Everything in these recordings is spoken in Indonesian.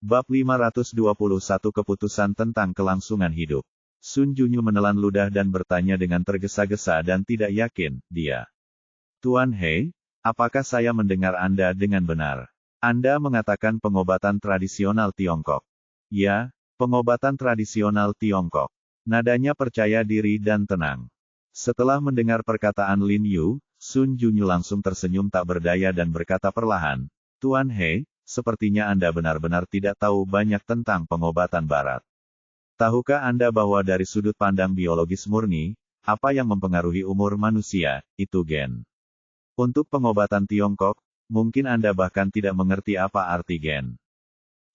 Bab 521 Keputusan tentang kelangsungan hidup. Sun Junyu menelan ludah dan bertanya dengan tergesa-gesa dan tidak yakin, dia. Tuan He, apakah saya mendengar Anda dengan benar? Anda mengatakan pengobatan tradisional Tiongkok. Ya, pengobatan tradisional Tiongkok. Nadanya percaya diri dan tenang. Setelah mendengar perkataan Lin Yu, Sun Junyu langsung tersenyum tak berdaya dan berkata perlahan, Tuan He, sepertinya Anda benar-benar tidak tahu banyak tentang pengobatan barat. Tahukah Anda bahwa dari sudut pandang biologis murni, apa yang mempengaruhi umur manusia, itu gen. Untuk pengobatan Tiongkok, mungkin Anda bahkan tidak mengerti apa arti gen.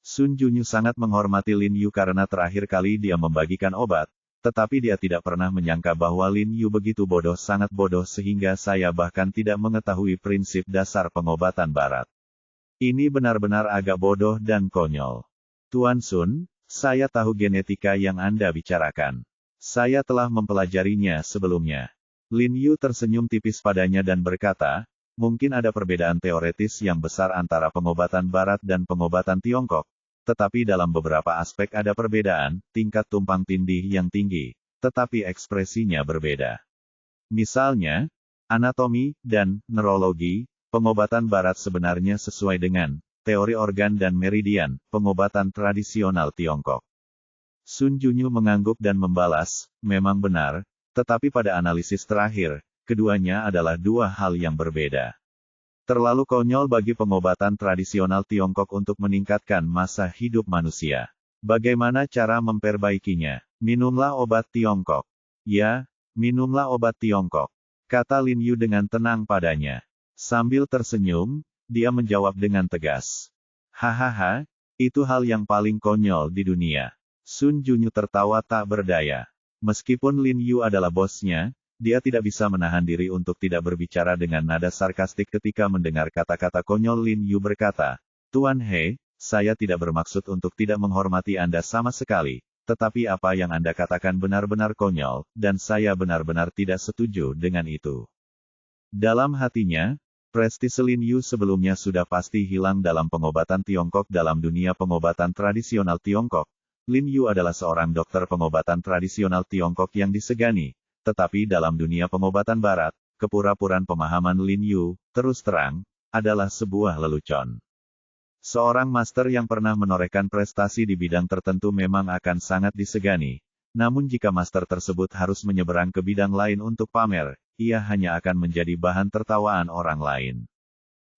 Sun Junyu sangat menghormati Lin Yu karena terakhir kali dia membagikan obat, tetapi dia tidak pernah menyangka bahwa Lin Yu begitu bodoh, sangat bodoh sehingga saya bahkan tidak mengetahui prinsip dasar pengobatan barat. Ini benar-benar agak bodoh dan konyol. Tuan Sun, saya tahu genetika yang Anda bicarakan. Saya telah mempelajarinya sebelumnya. Lin Yu tersenyum tipis padanya dan berkata, mungkin ada perbedaan teoretis yang besar antara pengobatan barat dan pengobatan Tiongkok, tetapi dalam beberapa aspek ada perbedaan, tingkat tumpang tindih yang tinggi, tetapi ekspresinya berbeda. Misalnya, anatomi dan neurologi. Pengobatan barat sebenarnya sesuai dengan teori organ dan meridian, pengobatan tradisional Tiongkok. Sun Junyu mengangguk dan membalas, memang benar, tetapi pada analisis terakhir, keduanya adalah dua hal yang berbeda. Terlalu konyol bagi pengobatan tradisional Tiongkok untuk meningkatkan masa hidup manusia. Bagaimana cara memperbaikinya? Minumlah obat Tiongkok. Ya, minumlah obat Tiongkok, kata Lin Yu dengan tenang padanya. Sambil tersenyum, dia menjawab dengan tegas. Hahaha, itu hal yang paling konyol di dunia. Sun Junyu tertawa tak berdaya. Meskipun Lin Yu adalah bosnya, dia tidak bisa menahan diri untuk tidak berbicara dengan nada sarkastik ketika mendengar kata-kata konyol. Lin Yu berkata, Tuan He, saya tidak bermaksud untuk tidak menghormati Anda sama sekali, tetapi apa yang Anda katakan benar-benar konyol, dan saya benar-benar tidak setuju dengan itu. Dalam hatinya, prestise Lin Yu sebelumnya sudah pasti hilang dalam pengobatan Tiongkok. Dalam dunia pengobatan tradisional Tiongkok, Lin Yu adalah seorang dokter pengobatan tradisional Tiongkok yang disegani, tetapi dalam dunia pengobatan barat, kepura-puraan pemahaman Lin Yu, terus terang, adalah sebuah lelucon. Seorang master yang pernah menorehkan prestasi di bidang tertentu memang akan sangat disegani, namun jika master tersebut harus menyeberang ke bidang lain untuk pamer, ia hanya akan menjadi bahan tertawaan orang lain.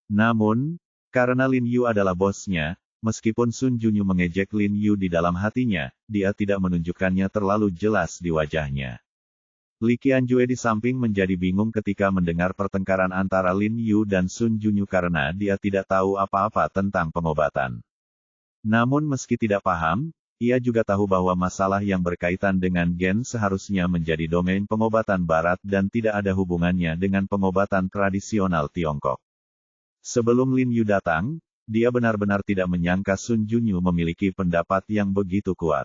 Namun, karena Lin Yu adalah bosnya, meskipun Sun Junyu mengejek Lin Yu di dalam hatinya, dia tidak menunjukkannya terlalu jelas di wajahnya. Li Qianjue di samping menjadi bingung ketika mendengar pertengkaran antara Lin Yu dan Sun Junyu karena dia tidak tahu apa-apa tentang pengobatan. Namun meski tidak paham, ia juga tahu bahwa masalah yang berkaitan dengan gen seharusnya menjadi domain pengobatan barat dan tidak ada hubungannya dengan pengobatan tradisional Tiongkok. Sebelum Lin Yu datang, dia benar-benar tidak menyangka Sun Junyu memiliki pendapat yang begitu kuat.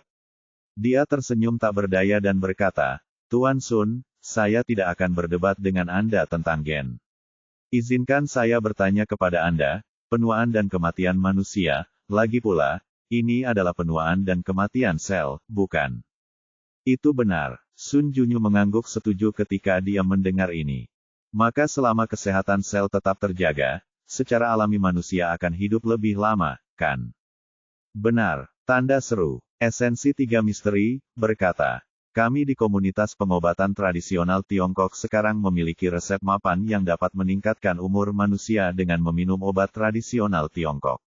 Dia tersenyum tak berdaya dan berkata, Tuan Sun, saya tidak akan berdebat dengan Anda tentang gen. Izinkan saya bertanya kepada Anda, penuaan dan kematian manusia, lagi pula, ini adalah penuaan dan kematian sel, bukan? Itu benar. Sun Junyu mengangguk setuju ketika dia mendengar ini. Maka selama kesehatan sel tetap terjaga, secara alami manusia akan hidup lebih lama, kan? Benar, tanda seru. Esensi Tiga Misteri, berkata, kami di komunitas pengobatan tradisional Tiongkok sekarang memiliki resep mapan yang dapat meningkatkan umur manusia dengan meminum obat tradisional Tiongkok.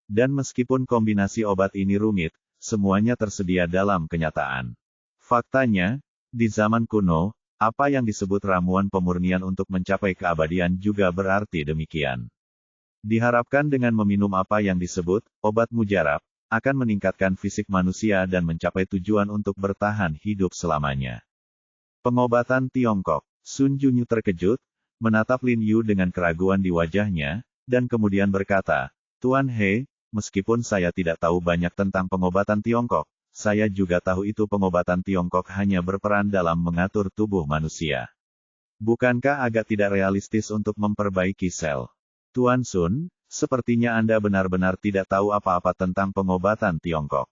Dan meskipun kombinasi obat ini rumit, semuanya tersedia dalam kenyataan. Faktanya, di zaman kuno, apa yang disebut ramuan pemurnian untuk mencapai keabadian juga berarti demikian. Diharapkan dengan meminum apa yang disebut obat mujarab, akan meningkatkan fisik manusia dan mencapai tujuan untuk bertahan hidup selamanya. Pengobatan Tiongkok. Sun Junyu terkejut, menatap Lin Yu dengan keraguan di wajahnya, dan kemudian berkata, Tuan He, meskipun saya tidak tahu banyak tentang pengobatan Tiongkok, saya juga tahu itu pengobatan Tiongkok hanya berperan dalam mengatur tubuh manusia. Bukankah agak tidak realistis untuk memperbaiki sel? Tuan Sun, sepertinya Anda benar-benar tidak tahu apa-apa tentang pengobatan Tiongkok.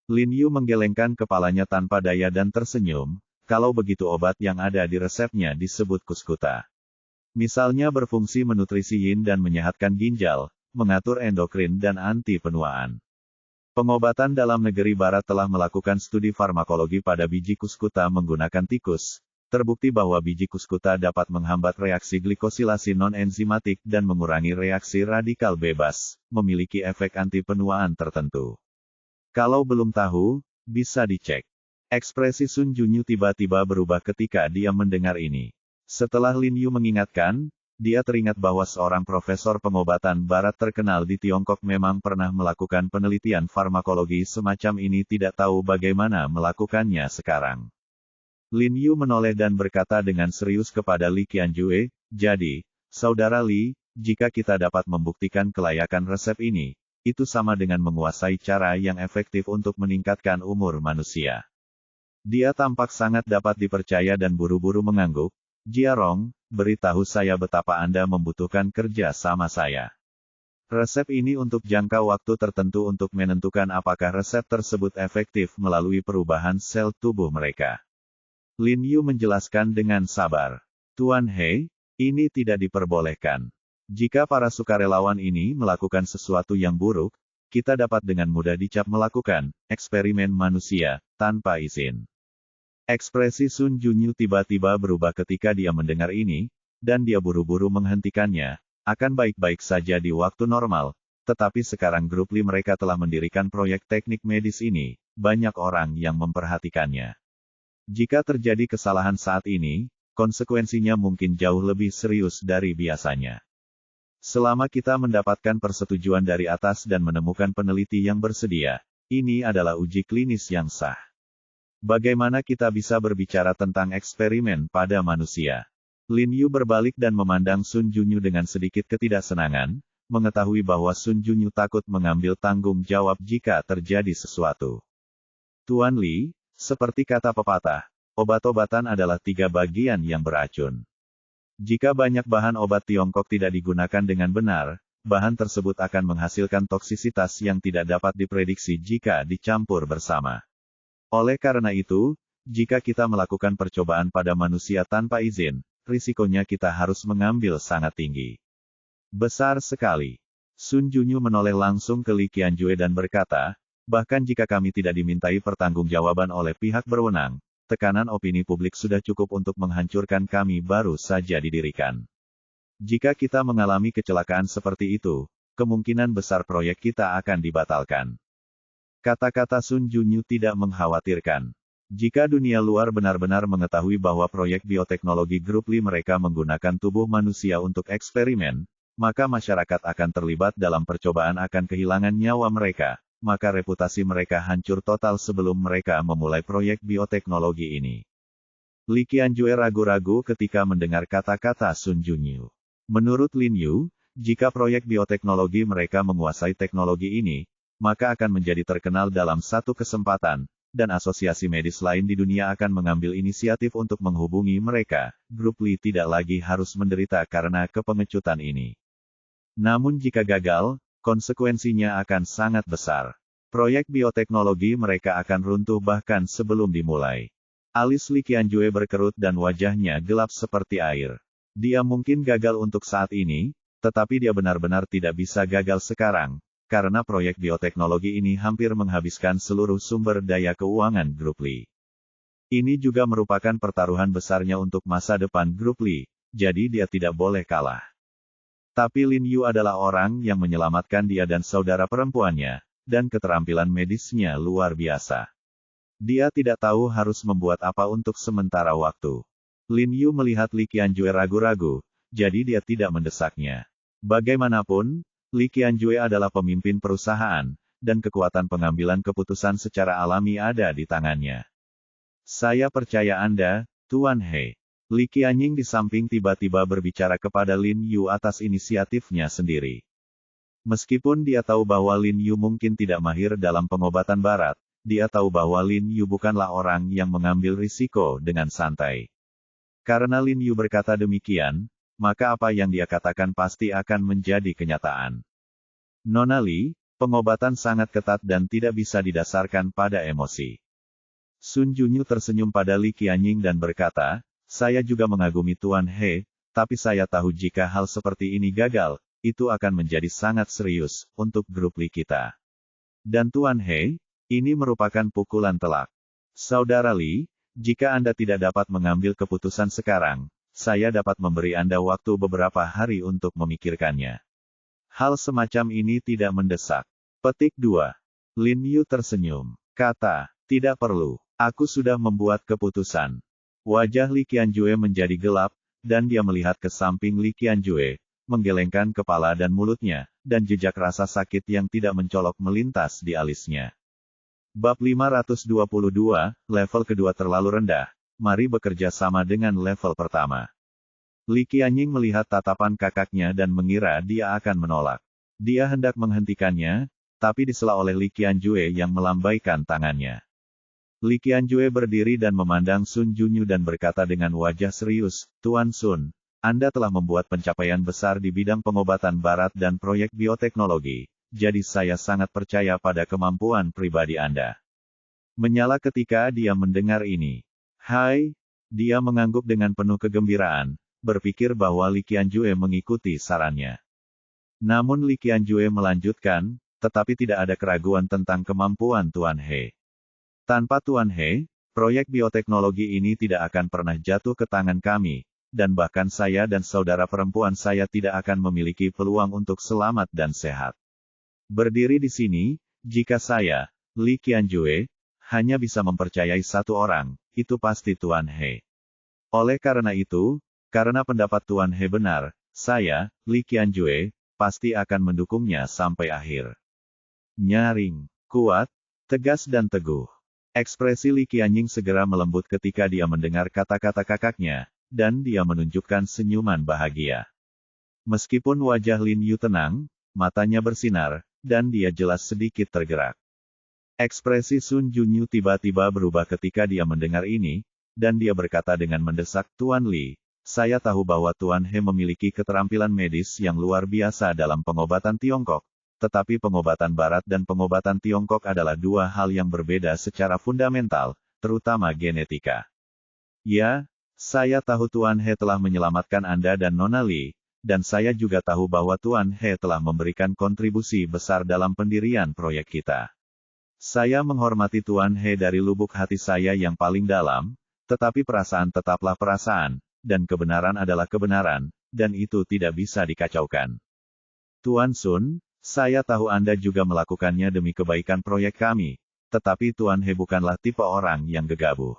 Lin Yu menggelengkan kepalanya tanpa daya dan tersenyum, kalau begitu obat yang ada di resepnya disebut kuskuta. Misalnya berfungsi menutrisi yin dan menyehatkan ginjal, mengatur endokrin dan anti penuaan. Pengobatan dalam negeri barat telah melakukan studi farmakologi pada biji kuskuta menggunakan tikus. Terbukti bahwa biji kuskuta dapat menghambat reaksi glikosilasi non-enzimatik dan mengurangi reaksi radikal bebas, memiliki efek anti penuaan tertentu. Kalau belum tahu, bisa dicek. Ekspresi Sun Junyu tiba-tiba berubah ketika dia mendengar ini. Setelah Lin Yu mengingatkan, dia teringat bahwa seorang profesor pengobatan barat terkenal di Tiongkok memang pernah melakukan penelitian farmakologi semacam ini, tidak tahu bagaimana melakukannya sekarang. Lin Yu menoleh dan berkata dengan serius kepada Li Qianjue, jadi, Saudara Li, jika kita dapat membuktikan kelayakan resep ini, itu sama dengan menguasai cara yang efektif untuk meningkatkan umur manusia. Dia tampak sangat dapat dipercaya dan buru-buru mengangguk. Jiarong, beritahu saya betapa Anda membutuhkan kerja sama saya. Resep ini untuk jangka waktu tertentu untuk menentukan apakah resep tersebut efektif melalui perubahan sel tubuh mereka. Lin Yu menjelaskan dengan sabar. Tuan He, ini tidak diperbolehkan. Jika para sukarelawan ini melakukan sesuatu yang buruk, kita dapat dengan mudah dicap melakukan eksperimen manusia tanpa izin. Ekspresi Sun Junyu tiba-tiba berubah ketika dia mendengar ini, dan dia buru-buru menghentikannya. Akan baik-baik saja di waktu normal, tetapi sekarang grup Li mereka telah mendirikan proyek teknik medis ini, banyak orang yang memperhatikannya. Jika terjadi kesalahan saat ini, konsekuensinya mungkin jauh lebih serius dari biasanya. Selama kita mendapatkan persetujuan dari atas dan menemukan peneliti yang bersedia, ini adalah uji klinis yang sah. Bagaimana kita bisa berbicara tentang eksperimen pada manusia? Lin Yu berbalik dan memandang Sun Junyu dengan sedikit ketidaksenangan, mengetahui bahwa Sun Junyu takut mengambil tanggung jawab jika terjadi sesuatu. Tuan Li, seperti kata pepatah, obat-obatan adalah 3 bagian yang beracun. Jika banyak bahan obat Tiongkok tidak digunakan dengan benar, bahan tersebut akan menghasilkan toksisitas yang tidak dapat diprediksi jika dicampur bersama. Oleh karena itu, jika kita melakukan percobaan pada manusia tanpa izin, risikonya kita harus mengambil sangat tinggi. Besar sekali. Sun Junyu menoleh langsung ke Li Qianjue dan berkata, bahkan jika kami tidak dimintai pertanggungjawaban oleh pihak berwenang, tekanan opini publik sudah cukup untuk menghancurkan kami baru saja didirikan. Jika kita mengalami kecelakaan seperti itu, kemungkinan besar proyek kita akan dibatalkan. Kata-kata Sun Junyu tidak mengkhawatirkan. Jika dunia luar benar-benar mengetahui bahwa proyek bioteknologi grup Li mereka menggunakan tubuh manusia untuk eksperimen, maka masyarakat akan terlibat dalam percobaan akan kehilangan nyawa mereka, maka reputasi mereka hancur total sebelum mereka memulai proyek bioteknologi ini. Li Qianjue ragu-ragu ketika mendengar kata-kata Sun Junyu. Menurut Lin Yu, jika proyek bioteknologi mereka menguasai teknologi ini, maka akan menjadi terkenal dalam satu kesempatan, dan asosiasi medis lain di dunia akan mengambil inisiatif untuk menghubungi mereka. Grup Li tidak lagi harus menderita karena kepengecutan ini. Namun jika gagal, konsekuensinya akan sangat besar. Proyek bioteknologi mereka akan runtuh bahkan sebelum dimulai. Alis Li Qianjue berkerut dan wajahnya gelap seperti air. Dia mungkin gagal untuk saat ini, tetapi dia benar-benar tidak bisa gagal sekarang. Karena proyek bioteknologi ini hampir menghabiskan seluruh sumber daya keuangan grup Li. Ini juga merupakan pertaruhan besarnya untuk masa depan grup Li, jadi dia tidak boleh kalah. Tapi Lin Yu adalah orang yang menyelamatkan dia dan saudara perempuannya, dan keterampilan medisnya luar biasa. Dia tidak tahu harus membuat apa untuk sementara waktu. Lin Yu melihat Li Qianjue ragu-ragu, jadi dia tidak mendesaknya. Bagaimanapun, Li Qianjue adalah pemimpin perusahaan, dan kekuatan pengambilan keputusan secara alami ada di tangannya. Saya percaya Anda, Tuan He. Li Qianying di samping tiba-tiba berbicara kepada Lin Yu atas inisiatifnya sendiri. Meskipun dia tahu bahwa Lin Yu mungkin tidak mahir dalam pengobatan barat, dia tahu bahwa Lin Yu bukanlah orang yang mengambil risiko dengan santai. Karena Lin Yu berkata demikian, maka apa yang dia katakan pasti akan menjadi kenyataan. Nona Li, pengobatan sangat ketat dan tidak bisa didasarkan pada emosi. Sun Junyu tersenyum pada Li Qianying dan berkata, saya juga mengagumi Tuan He, tapi saya tahu jika hal seperti ini gagal, itu akan menjadi sangat serius untuk grup Li kita. Dan Tuan He, ini merupakan pukulan telak. Saudara Li, jika Anda tidak dapat mengambil keputusan sekarang, saya dapat memberi Anda waktu beberapa hari untuk memikirkannya. Hal semacam ini tidak mendesak. Petik 2. Lin Yu tersenyum. Kata, tidak perlu. Aku sudah membuat keputusan. Wajah Li Qianjue menjadi gelap, dan dia melihat ke samping Li Qianjue, menggelengkan kepala dan mulutnya, dan jejak rasa sakit yang tidak mencolok melintas di alisnya. Bab 522, level kedua terlalu rendah. Mari bekerja sama dengan level pertama. Li Qianying melihat tatapan kakaknya dan mengira dia akan menolak. Dia hendak menghentikannya, tapi disela oleh Li Qianjue yang melambaikan tangannya. Li Qianjue berdiri dan memandang Sun Junyu dan berkata dengan wajah serius, Tuan Sun, Anda telah membuat pencapaian besar di bidang pengobatan barat dan proyek bioteknologi, jadi saya sangat percaya pada kemampuan pribadi Anda. Menyala ketika dia mendengar ini. Hai, dia mengangguk dengan penuh kegembiraan, berpikir bahwa Li Qianjue mengikuti sarannya. Namun Li Qianjue melanjutkan, tetapi tidak ada keraguan tentang kemampuan Tuan He. Tanpa Tuan He, proyek bioteknologi ini tidak akan pernah jatuh ke tangan kami, dan bahkan saya dan saudara perempuan saya tidak akan memiliki peluang untuk selamat dan sehat. Berdiri di sini, jika saya, Li Qianjue, hanya bisa mempercayai satu orang, itu pasti Tuan He. Oleh karena itu, karena pendapat Tuan He benar, saya, Li Qianjue, pasti akan mendukungnya sampai akhir. Nyaring, kuat, tegas dan teguh. Ekspresi Li Qianying segera melembut ketika dia mendengar kata-kata kakaknya, dan dia menunjukkan senyuman bahagia. Meskipun wajah Lin Yu tenang, matanya bersinar, dan dia jelas sedikit tergerak. Ekspresi Sun Junyu tiba-tiba berubah ketika dia mendengar ini, dan dia berkata dengan mendesak, Tuan Li, saya tahu bahwa Tuan He memiliki keterampilan medis yang luar biasa dalam pengobatan Tiongkok, tetapi pengobatan Barat dan pengobatan Tiongkok adalah dua hal yang berbeda secara fundamental, terutama genetika. Ya, saya tahu Tuan He telah menyelamatkan Anda dan Nona Li, dan saya juga tahu bahwa Tuan He telah memberikan kontribusi besar dalam pendirian proyek kita. Saya menghormati Tuan He dari lubuk hati saya yang paling dalam, tetapi perasaan tetaplah perasaan, dan kebenaran adalah kebenaran, dan itu tidak bisa dikacaukan. Tuan Sun, saya tahu Anda juga melakukannya demi kebaikan proyek kami, tetapi Tuan He bukanlah tipe orang yang gegabah.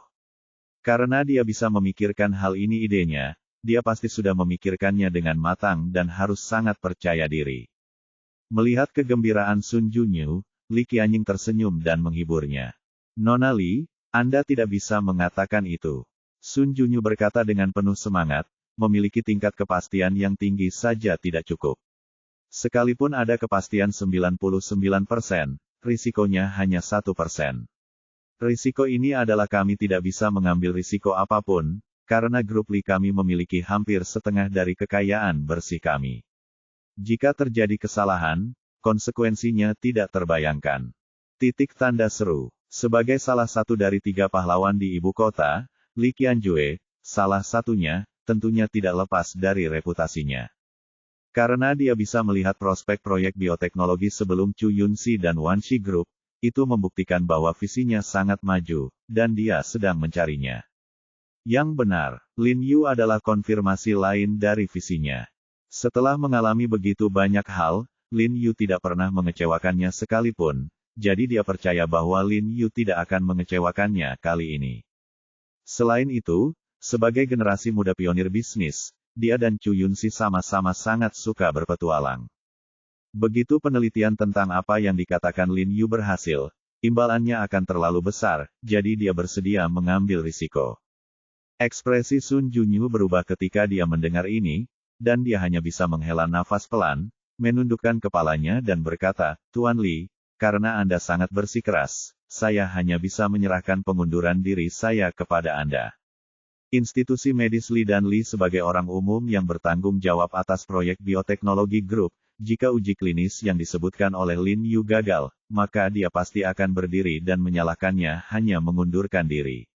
Karena dia bisa memikirkan hal ini idenya, dia pasti sudah memikirkannya dengan matang dan harus sangat percaya diri. Melihat kegembiraan Sun Junyu, Li Qianying tersenyum dan menghiburnya. Nona Li, Anda tidak bisa mengatakan itu. Sun Junyu berkata dengan penuh semangat, memiliki tingkat kepastian yang tinggi saja tidak cukup. Sekalipun ada kepastian 99%, risikonya hanya 1%. Risiko ini adalah kami tidak bisa mengambil risiko apapun, karena grup Li kami memiliki hampir setengah dari kekayaan bersih kami. Jika terjadi kesalahan, konsekuensinya tidak terbayangkan. Titik tanda seru. Sebagai salah satu dari 3 pahlawan di ibu kota, Li Qianjue, salah satunya, tentunya tidak lepas dari reputasinya. Karena dia bisa melihat prospek proyek bioteknologi sebelum Chu Yunxi dan Wan Shi Group, itu membuktikan bahwa visinya sangat maju, dan dia sedang mencarinya. Yang benar, Lin Yu adalah konfirmasi lain dari visinya. Setelah mengalami begitu banyak hal, Lin Yu tidak pernah mengecewakannya sekalipun, jadi dia percaya bahwa Lin Yu tidak akan mengecewakannya kali ini. Selain itu, sebagai generasi muda pionir bisnis, dia dan Chu Yunxi sama-sama sangat suka berpetualang. Begitu penelitian tentang apa yang dikatakan Lin Yu berhasil, imbalannya akan terlalu besar, jadi dia bersedia mengambil risiko. Ekspresi Sun Junyu berubah ketika dia mendengar ini, dan dia hanya bisa menghela nafas pelan, menundukkan kepalanya dan berkata, Tuan Li, karena Anda sangat bersikeras, saya hanya bisa menyerahkan pengunduran diri saya kepada Anda. Institusi medis Li dan Li sebagai orang umum yang bertanggung jawab atas proyek bioteknologi grup, jika uji klinis yang disebutkan oleh Lin Yu gagal, maka dia pasti akan berdiri dan menyalahkannya hanya mengundurkan diri.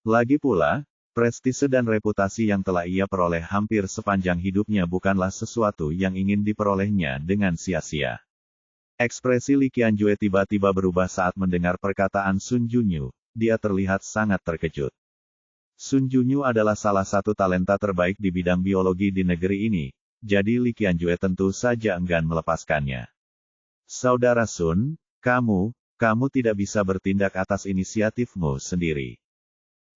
Lagi pula, prestise dan reputasi yang telah ia peroleh hampir sepanjang hidupnya bukanlah sesuatu yang ingin diperolehnya dengan sia-sia. Ekspresi Li Qianjue tiba-tiba berubah saat mendengar perkataan Sun Junyu. Dia terlihat sangat terkejut. Sun Junyu adalah salah satu talenta terbaik di bidang biologi di negeri ini, jadi Li Qianjue tentu saja enggan melepaskannya. Saudara Sun, kamu tidak bisa bertindak atas inisiatifmu sendiri.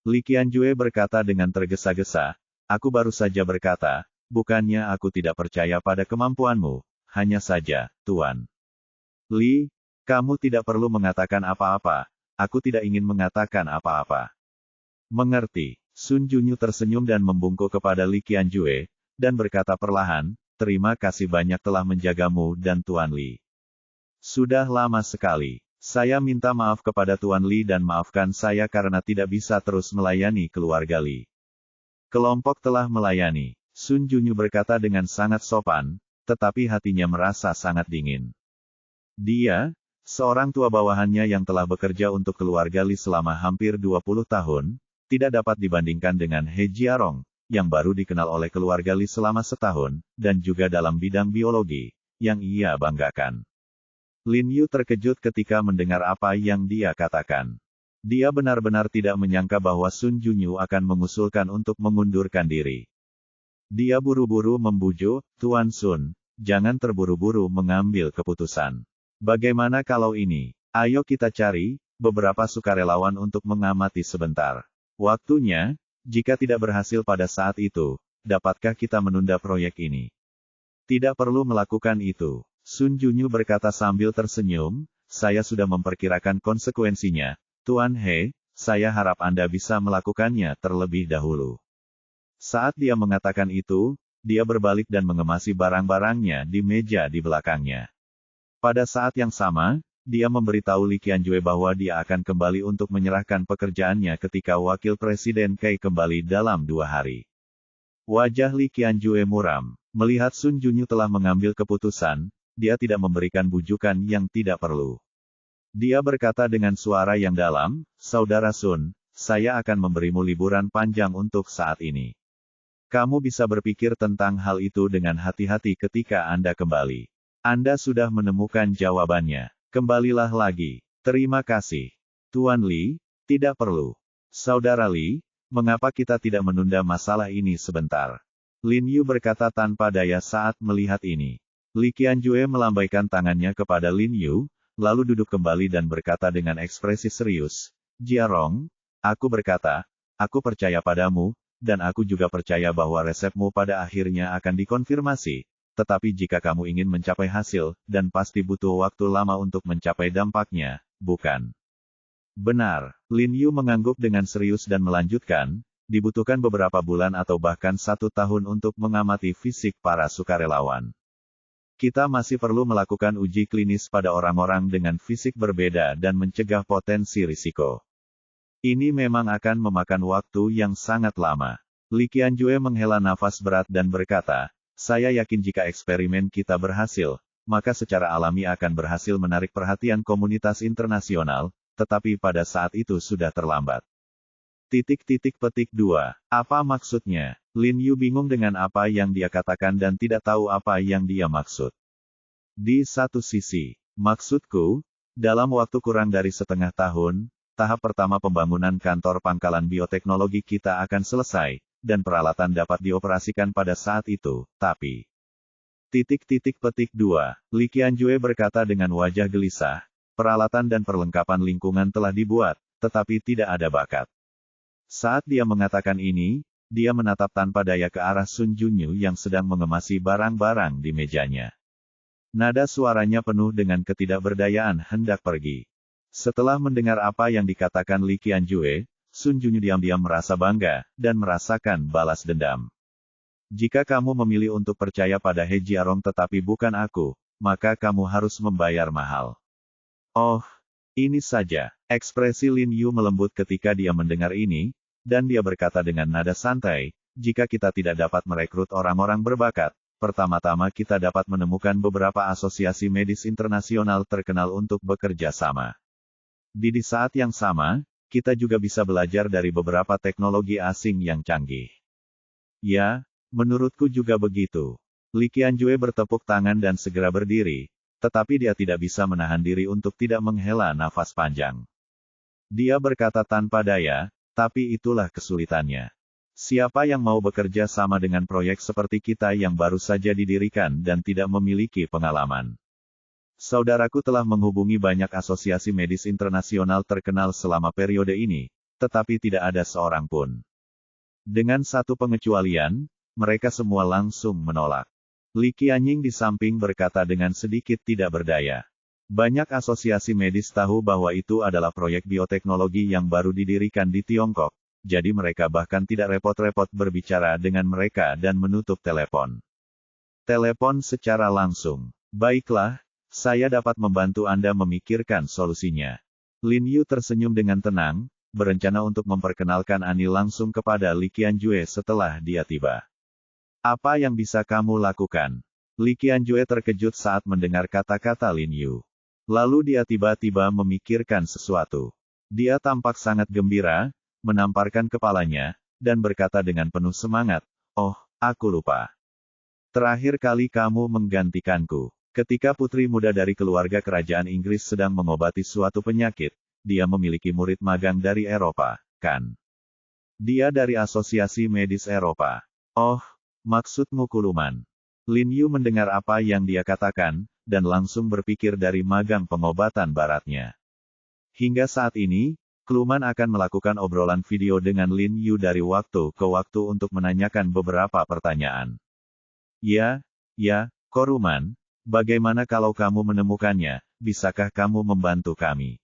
Li Qianjue berkata dengan tergesa-gesa, aku baru saja berkata, bukannya aku tidak percaya pada kemampuanmu, hanya saja, Tuan. Li, kamu tidak perlu mengatakan apa-apa, aku tidak ingin mengatakan apa-apa. Mengerti, Sun Junyu tersenyum dan membungkuk kepada Li Qianjue, dan berkata perlahan, terima kasih banyak telah menjagamu dan Tuan Li. Sudah lama sekali, saya minta maaf kepada Tuan Li dan maafkan saya karena tidak bisa terus melayani keluarga Li. Kelompok telah melayani, Sun Junyu berkata dengan sangat sopan, tetapi hatinya merasa sangat dingin. Dia, seorang tua bawahannya yang telah bekerja untuk keluarga Li selama hampir 20 tahun, tidak dapat dibandingkan dengan He Jiarong, yang baru dikenal oleh keluarga Li selama setahun, dan juga dalam bidang biologi, yang ia banggakan. Lin Yu terkejut ketika mendengar apa yang dia katakan. Dia benar-benar tidak menyangka bahwa Sun Junyu akan mengusulkan untuk mengundurkan diri. Dia buru-buru membujuk, Tuan Sun, jangan terburu-buru mengambil keputusan. Bagaimana kalau ini? Ayo kita cari beberapa sukarelawan untuk mengamati sebentar. Waktunya, jika tidak berhasil pada saat itu, dapatkah kita menunda proyek ini? Tidak perlu melakukan itu. Sun Junyu berkata sambil tersenyum, saya sudah memperkirakan konsekuensinya, Tuan He, saya harap Anda bisa melakukannya terlebih dahulu. Saat dia mengatakan itu, dia berbalik dan mengemasi barang-barangnya di meja di belakangnya. Pada saat yang sama, dia memberitahu Li Qianjue bahwa dia akan kembali untuk menyerahkan pekerjaannya ketika Wakil Presiden Kai kembali dalam 2 hari. Wajah Li Qianjue muram. Melihat Sun Junyu telah mengambil keputusan, dia tidak memberikan bujukan yang tidak perlu. Dia berkata dengan suara yang dalam, Saudara Sun, saya akan memberimu liburan panjang untuk saat ini. Kamu bisa berpikir tentang hal itu dengan hati-hati ketika Anda kembali. Anda sudah menemukan jawabannya. Kembalilah lagi. Terima kasih. Tuan Li, tidak perlu. Saudara Li, mengapa kita tidak menunda masalah ini sebentar? Lin Yu berkata tanpa daya saat melihat ini. Li Qianjue melambaikan tangannya kepada Lin Yu, lalu duduk kembali dan berkata dengan ekspresi serius, Jiarong, aku berkata, aku percaya padamu, dan aku juga percaya bahwa resepmu pada akhirnya akan dikonfirmasi. Tetapi jika kamu ingin mencapai hasil, dan pasti butuh waktu lama untuk mencapai dampaknya, bukan? Benar, Lin Yu mengangguk dengan serius dan melanjutkan, dibutuhkan beberapa bulan atau bahkan 1 tahun untuk mengamati fisik para sukarelawan. Kita masih perlu melakukan uji klinis pada orang-orang dengan fisik berbeda dan mencegah potensi risiko. Ini memang akan memakan waktu yang sangat lama. Li Qianjue menghela nafas berat dan berkata, saya yakin jika eksperimen kita berhasil, maka secara alami akan berhasil menarik perhatian komunitas internasional, tetapi pada saat itu sudah terlambat. Petik 2. Apa maksudnya? Lin Yu bingung dengan apa yang dia katakan dan tidak tahu apa yang dia maksud. Di satu sisi, maksudku, dalam waktu kurang dari setengah tahun, tahap pertama pembangunan kantor pangkalan bioteknologi kita akan selesai, dan peralatan dapat dioperasikan pada saat itu, tapi... Petik 2. Li Qianjue berkata dengan wajah gelisah, peralatan dan perlengkapan lingkungan telah dibuat, tetapi tidak ada bakat. Saat dia mengatakan ini, dia menatap tanpa daya ke arah Sun Junyu yang sedang mengemasi barang-barang di mejanya. Nada suaranya penuh dengan ketidakberdayaan hendak pergi. Setelah mendengar apa yang dikatakan Li Qianjue, Sun Junyu diam-diam merasa bangga, dan merasakan balas dendam. Jika kamu memilih untuk percaya pada He Jiarong tetapi bukan aku, maka kamu harus membayar mahal. Oh, ini saja. Ekspresi Lin Yu melembut ketika dia mendengar ini, dan dia berkata dengan nada santai, jika kita tidak dapat merekrut orang-orang berbakat, pertama-tama kita dapat menemukan beberapa asosiasi medis internasional terkenal untuk bekerja sama. Di saat yang sama, kita juga bisa belajar dari beberapa teknologi asing yang canggih. Ya, menurutku juga begitu. Li Qianjue bertepuk tangan dan segera berdiri, tetapi dia tidak bisa menahan diri untuk tidak menghela nafas panjang. Dia berkata tanpa daya, tapi itulah kesulitannya. Siapa yang mau bekerja sama dengan proyek seperti kita yang baru saja didirikan dan tidak memiliki pengalaman? Saudaraku telah menghubungi banyak asosiasi medis internasional terkenal selama periode ini, tetapi tidak ada seorang pun. Dengan satu pengecualian, mereka semua langsung menolak. Li Qianying di samping berkata dengan sedikit tidak berdaya. Banyak asosiasi medis tahu bahwa itu adalah proyek bioteknologi yang baru didirikan di Tiongkok, jadi mereka bahkan tidak repot-repot berbicara dengan mereka dan menutup telepon. Telepon secara langsung. Baiklah, saya dapat membantu Anda memikirkan solusinya. Lin Yu tersenyum dengan tenang, berencana untuk memperkenalkan Ani langsung kepada Li Qianjue setelah dia tiba. Apa yang bisa kamu lakukan? Li Qianjue terkejut saat mendengar kata-kata Lin Yu. Lalu dia tiba-tiba memikirkan sesuatu. Dia tampak sangat gembira, menamparkan kepalanya, dan berkata dengan penuh semangat, "Oh, aku lupa. Terakhir kali kamu menggantikanku. Ketika putri muda dari keluarga kerajaan Inggris sedang mengobati suatu penyakit, dia memiliki murid magang dari Eropa, kan? Dia dari Asosiasi Medis Eropa. Oh, maksudmu Kuluman." Lin Yu mendengar apa yang dia katakan, dan langsung berpikir dari magang pengobatan baratnya. Hingga saat ini, Kuluman akan melakukan obrolan video dengan Lin Yu dari waktu ke waktu untuk menanyakan beberapa pertanyaan. Ya, Kuluman. Bagaimana kalau kamu menemukannya, bisakah kamu membantu kami?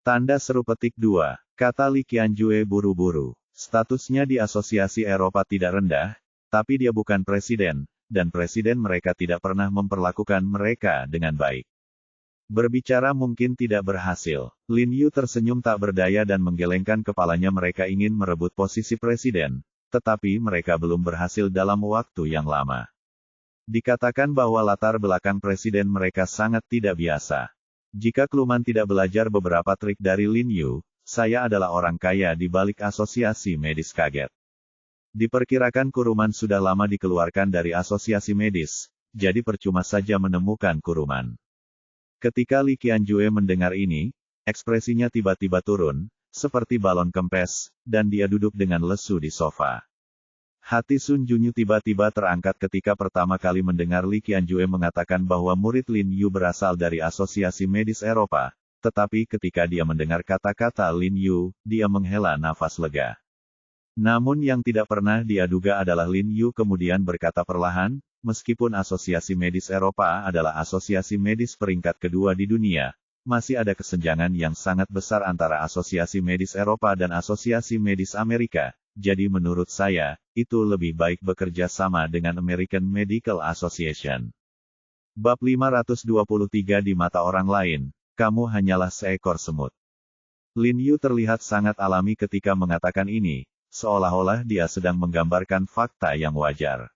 Tanda seru petik 2, kata Li Qianjue buru-buru. Statusnya di Asosiasi Eropa tidak rendah, tapi dia bukan presiden, dan presiden mereka tidak pernah memperlakukan mereka dengan baik. Berbicara mungkin tidak berhasil. Lin Yu tersenyum tak berdaya dan menggelengkan kepalanya. Mereka ingin merebut posisi presiden, tetapi mereka belum berhasil dalam waktu yang lama. Dikatakan bahwa latar belakang presiden mereka sangat tidak biasa. Jika Kuluman tidak belajar beberapa trik dari Lin Yu, saya adalah orang kaya di balik asosiasi medis kaget. Diperkirakan Kuluman sudah lama dikeluarkan dari asosiasi medis, jadi percuma saja menemukan Kuluman. Ketika Li Qianjue mendengar ini, ekspresinya tiba-tiba turun, seperti balon kempes, dan dia duduk dengan lesu di sofa. Hati Sun Junyu tiba-tiba terangkat ketika pertama kali mendengar Li Qianjue mengatakan bahwa murid Lin Yu berasal dari Asosiasi Medis Eropa, tetapi ketika dia mendengar kata-kata Lin Yu, dia menghela nafas lega. Namun yang tidak pernah dia duga adalah Lin Yu kemudian berkata perlahan, meskipun Asosiasi Medis Eropa adalah asosiasi medis peringkat kedua di dunia, masih ada kesenjangan yang sangat besar antara Asosiasi Medis Eropa dan Asosiasi Medis Amerika. Jadi menurut saya, itu lebih baik bekerja sama dengan American Medical Association. Bab 523 di mata orang lain, kamu hanyalah seekor semut. Lin Yu terlihat sangat alami ketika mengatakan ini, seolah-olah dia sedang menggambarkan fakta yang wajar.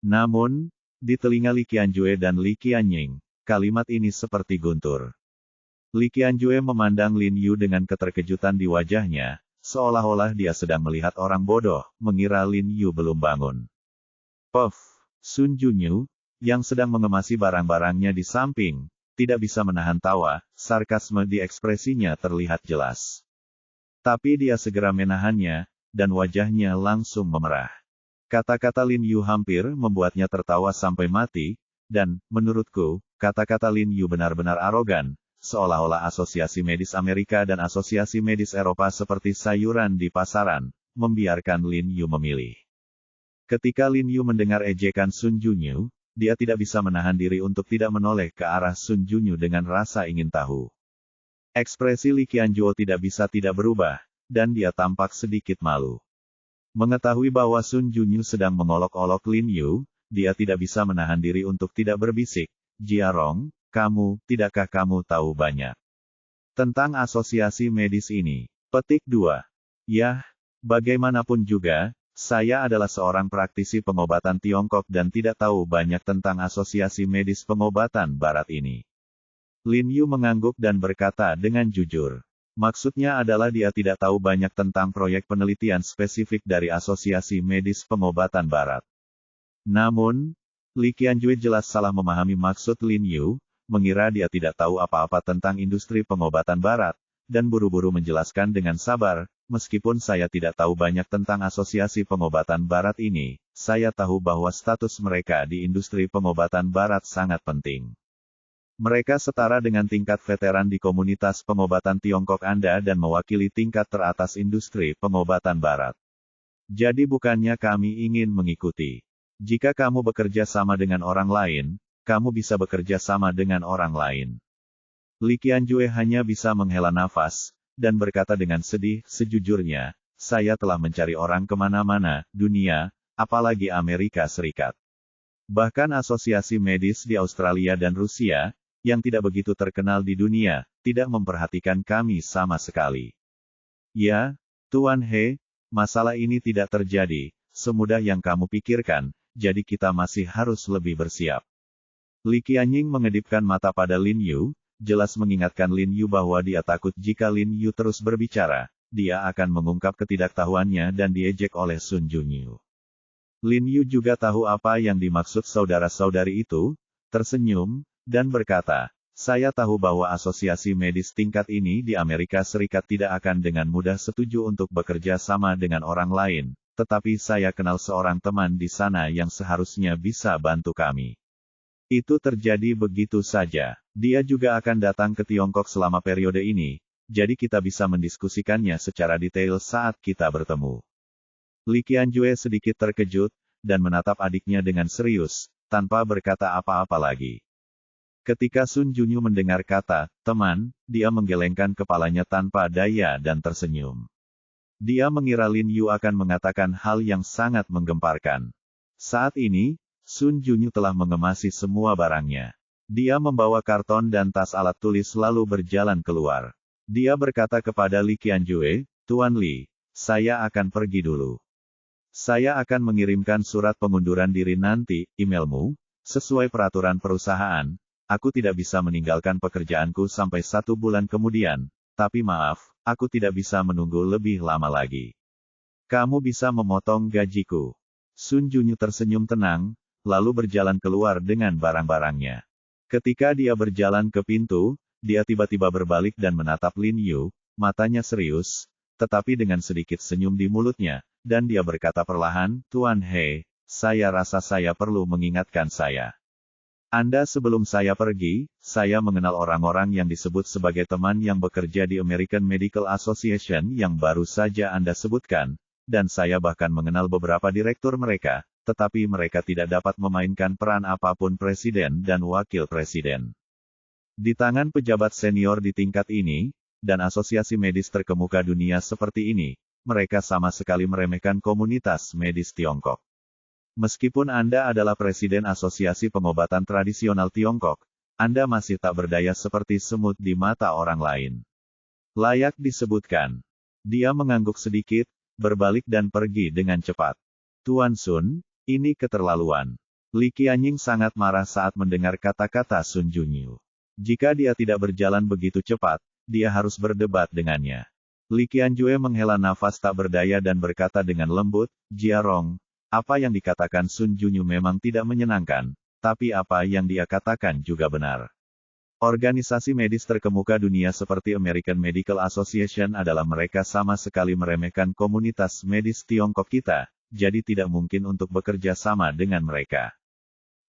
Namun, di telinga Li Qianjue dan Li Qianying, kalimat ini seperti guntur. Li Qianjue memandang Lin Yu dengan keterkejutan di wajahnya, seolah-olah dia sedang melihat orang bodoh, mengira Lin Yu belum bangun. Puff, Sun Junyu, yang sedang mengemasi barang-barangnya di samping, tidak bisa menahan tawa, sarkasme di ekspresinya terlihat jelas. Tapi dia segera menahannya, dan wajahnya langsung memerah. Kata-kata Lin Yu hampir membuatnya tertawa sampai mati, dan, menurutku, kata-kata Lin Yu benar-benar arogan, seolah-olah Asosiasi Medis Amerika dan Asosiasi Medis Eropa seperti sayuran di pasaran, membiarkan Lin Yu memilih. Ketika Lin Yu mendengar ejekan Sun Junyu, dia tidak bisa menahan diri untuk tidak menoleh ke arah Sun Junyu dengan rasa ingin tahu. Ekspresi Li Qianjue tidak bisa tidak berubah, dan dia tampak sedikit malu. Mengetahui bahwa Sun Junyu sedang mengolok-olok Lin Yu, dia tidak bisa menahan diri untuk tidak berbisik, "Jiarong, tidakkah kamu tahu banyak tentang asosiasi medis ini?" Petik 2. Bagaimanapun juga, saya adalah seorang praktisi pengobatan Tiongkok dan tidak tahu banyak tentang asosiasi medis pengobatan barat ini. Lin Yu mengangguk dan berkata dengan jujur. Maksudnya adalah dia tidak tahu banyak tentang proyek penelitian spesifik dari asosiasi medis pengobatan barat. Namun, Li Qianjui jelas salah memahami maksud Lin Yu, mengira dia tidak tahu apa-apa tentang industri pengobatan barat, dan buru-buru menjelaskan dengan sabar, meskipun saya tidak tahu banyak tentang asosiasi pengobatan barat ini, saya tahu bahwa status mereka di industri pengobatan barat sangat penting. Mereka setara dengan tingkat veteran di komunitas pengobatan Tiongkok Anda dan mewakili tingkat teratas industri pengobatan barat. Jadi bukannya kami ingin mengikuti. Jika kamu bekerja sama dengan orang lain, kamu bisa bekerja sama dengan orang lain. Li Qianjui hanya bisa menghela nafas, dan berkata dengan sedih, sejujurnya, saya telah mencari orang kemana-mana, dunia, apalagi Amerika Serikat. Bahkan asosiasi medis di Australia dan Rusia, yang tidak begitu terkenal di dunia, tidak memperhatikan kami sama sekali. Ya, Tuan He, masalah ini tidak terjadi, semudah yang kamu pikirkan, jadi kita masih harus lebih bersiap. Li Qianying mengedipkan mata pada Lin Yu, jelas mengingatkan Lin Yu bahwa dia takut jika Lin Yu terus berbicara, dia akan mengungkap ketidaktahuannya dan diejek oleh Sun Junyu. Lin Yu juga tahu apa yang dimaksud saudara-saudari itu, tersenyum, dan berkata, saya tahu bahwa asosiasi medis tingkat ini di Amerika Serikat tidak akan dengan mudah setuju untuk bekerja sama dengan orang lain, tetapi saya kenal seorang teman di sana yang seharusnya bisa bantu kami. Itu terjadi begitu saja. Dia juga akan datang ke Tiongkok selama periode ini, jadi kita bisa mendiskusikannya secara detail saat kita bertemu. Li Qianjui sedikit terkejut, dan menatap adiknya dengan serius, tanpa berkata apa-apa lagi. Ketika Sun Junyu mendengar kata, teman, dia menggelengkan kepalanya tanpa daya dan tersenyum. Dia mengira Lin Yu akan mengatakan hal yang sangat menggemparkan. Saat ini, Sun Junyu telah mengemasi semua barangnya. Dia membawa karton dan tas alat tulis lalu berjalan keluar. Dia berkata kepada Li Qianjui, Tuan Li, saya akan pergi dulu. Saya akan mengirimkan surat pengunduran diri nanti, emailmu, sesuai peraturan perusahaan. Aku tidak bisa meninggalkan pekerjaanku sampai 1 bulan kemudian, tapi maaf, aku tidak bisa menunggu lebih lama lagi. Kamu bisa memotong gajiku. Sun Junyu tersenyum tenang, lalu berjalan keluar dengan barang-barangnya. Ketika dia berjalan ke pintu, dia tiba-tiba berbalik dan menatap Lin Yu, matanya serius, tetapi dengan sedikit senyum di mulutnya, dan dia berkata perlahan, Tuan He, saya rasa saya perlu mengingatkan saya. Anda sebelum saya pergi, saya mengenal orang-orang yang disebut sebagai teman yang bekerja di American Medical Association yang baru saja Anda sebutkan, dan saya bahkan mengenal beberapa direktur mereka, tetapi mereka tidak dapat memainkan peran apapun presiden dan wakil presiden. Di tangan pejabat senior di tingkat ini, dan asosiasi medis terkemuka dunia seperti ini, mereka sama sekali meremehkan komunitas medis Tiongkok. Meskipun Anda adalah Presiden Asosiasi Pengobatan Tradisional Tiongkok, Anda masih tak berdaya seperti semut di mata orang lain. Layak disebutkan. Dia mengangguk sedikit, berbalik dan pergi dengan cepat. Tuan Sun, ini keterlaluan. Li Qianying sangat marah saat mendengar kata-kata Sun Junyu. Jika dia tidak berjalan begitu cepat, dia harus berdebat dengannya. Li Qianjui menghela nafas tak berdaya dan berkata dengan lembut, Jiarong, apa yang dikatakan Sun Junyu memang tidak menyenangkan, tapi apa yang dia katakan juga benar. Organisasi medis terkemuka dunia seperti American Medical Association adalah mereka sama sekali meremehkan komunitas medis Tiongkok kita, jadi tidak mungkin untuk bekerja sama dengan mereka.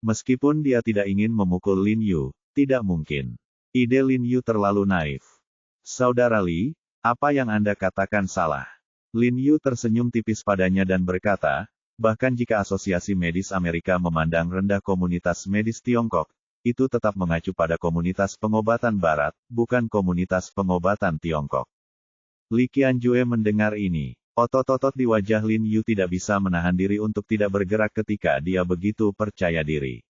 Meskipun dia tidak ingin memukul Lin Yu, tidak mungkin. Ide Lin Yu terlalu naif. Saudara Li, apa yang Anda katakan salah. Lin Yu tersenyum tipis padanya dan berkata, bahkan jika Asosiasi Medis Amerika memandang rendah komunitas medis Tiongkok, itu tetap mengacu pada komunitas pengobatan Barat, bukan komunitas pengobatan Tiongkok. Li Qianjui mendengar ini. Otot-otot di wajah Lin Yu tidak bisa menahan diri untuk tidak bergerak ketika dia begitu percaya diri.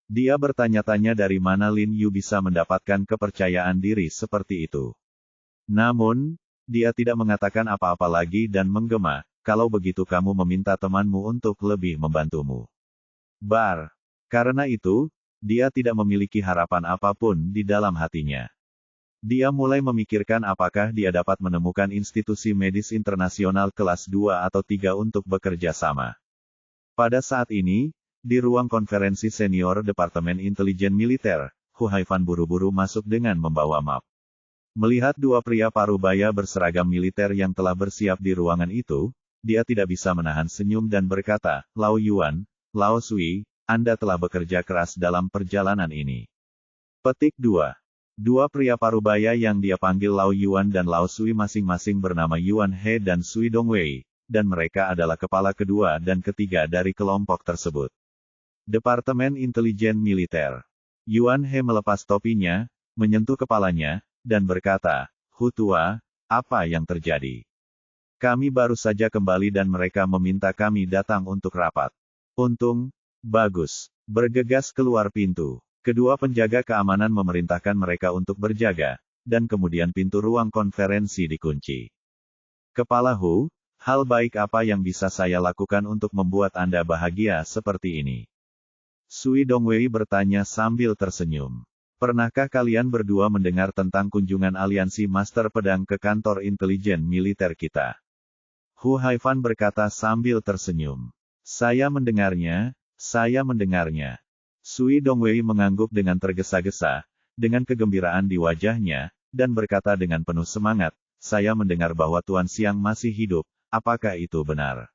Dia bertanya-tanya dari mana Lin Yu bisa mendapatkan kepercayaan diri seperti itu. Namun, dia tidak mengatakan apa-apa lagi dan menggema, kalau begitu kamu meminta temanmu untuk lebih membantumu. Bar. Karena itu, dia tidak memiliki harapan apapun di dalam hatinya. Dia mulai memikirkan apakah dia dapat menemukan institusi medis internasional kelas 2 atau 3 untuk bekerja sama. Pada saat ini, di ruang konferensi senior Departemen Intelijen Militer, Hu Haifan buru-buru masuk dengan membawa map. Melihat dua pria parubaya berseragam militer yang telah bersiap di ruangan itu, dia tidak bisa menahan senyum dan berkata, Lao Yuan, Lao Sui, Anda telah bekerja keras dalam perjalanan ini. Petik 2. Dua pria parubaya yang dia panggil Lao Yuan dan Lao Sui masing-masing bernama Yuan He dan Sui Dongwei, dan mereka adalah kepala kedua dan ketiga dari kelompok tersebut. Departemen Intelijen Militer. Yuan He melepas topinya, menyentuh kepalanya, dan berkata, Hu Tua, apa yang terjadi? Kami baru saja kembali dan mereka meminta kami datang untuk rapat. Untung, bagus, bergegas keluar pintu. Kedua penjaga keamanan memerintahkan mereka untuk berjaga, dan kemudian pintu ruang konferensi dikunci. Kepala Hu, hal baik apa yang bisa saya lakukan untuk membuat Anda bahagia seperti ini? Sui Dongwei bertanya sambil tersenyum. Pernahkah kalian berdua mendengar tentang kunjungan aliansi Master Pedang ke kantor intelijen militer kita? Hu Haifan berkata sambil tersenyum. Saya mendengarnya. Sui Dongwei mengangguk dengan tergesa-gesa, dengan kegembiraan di wajahnya, dan berkata dengan penuh semangat, saya mendengar bahwa Tuan Xiang masih hidup, apakah itu benar?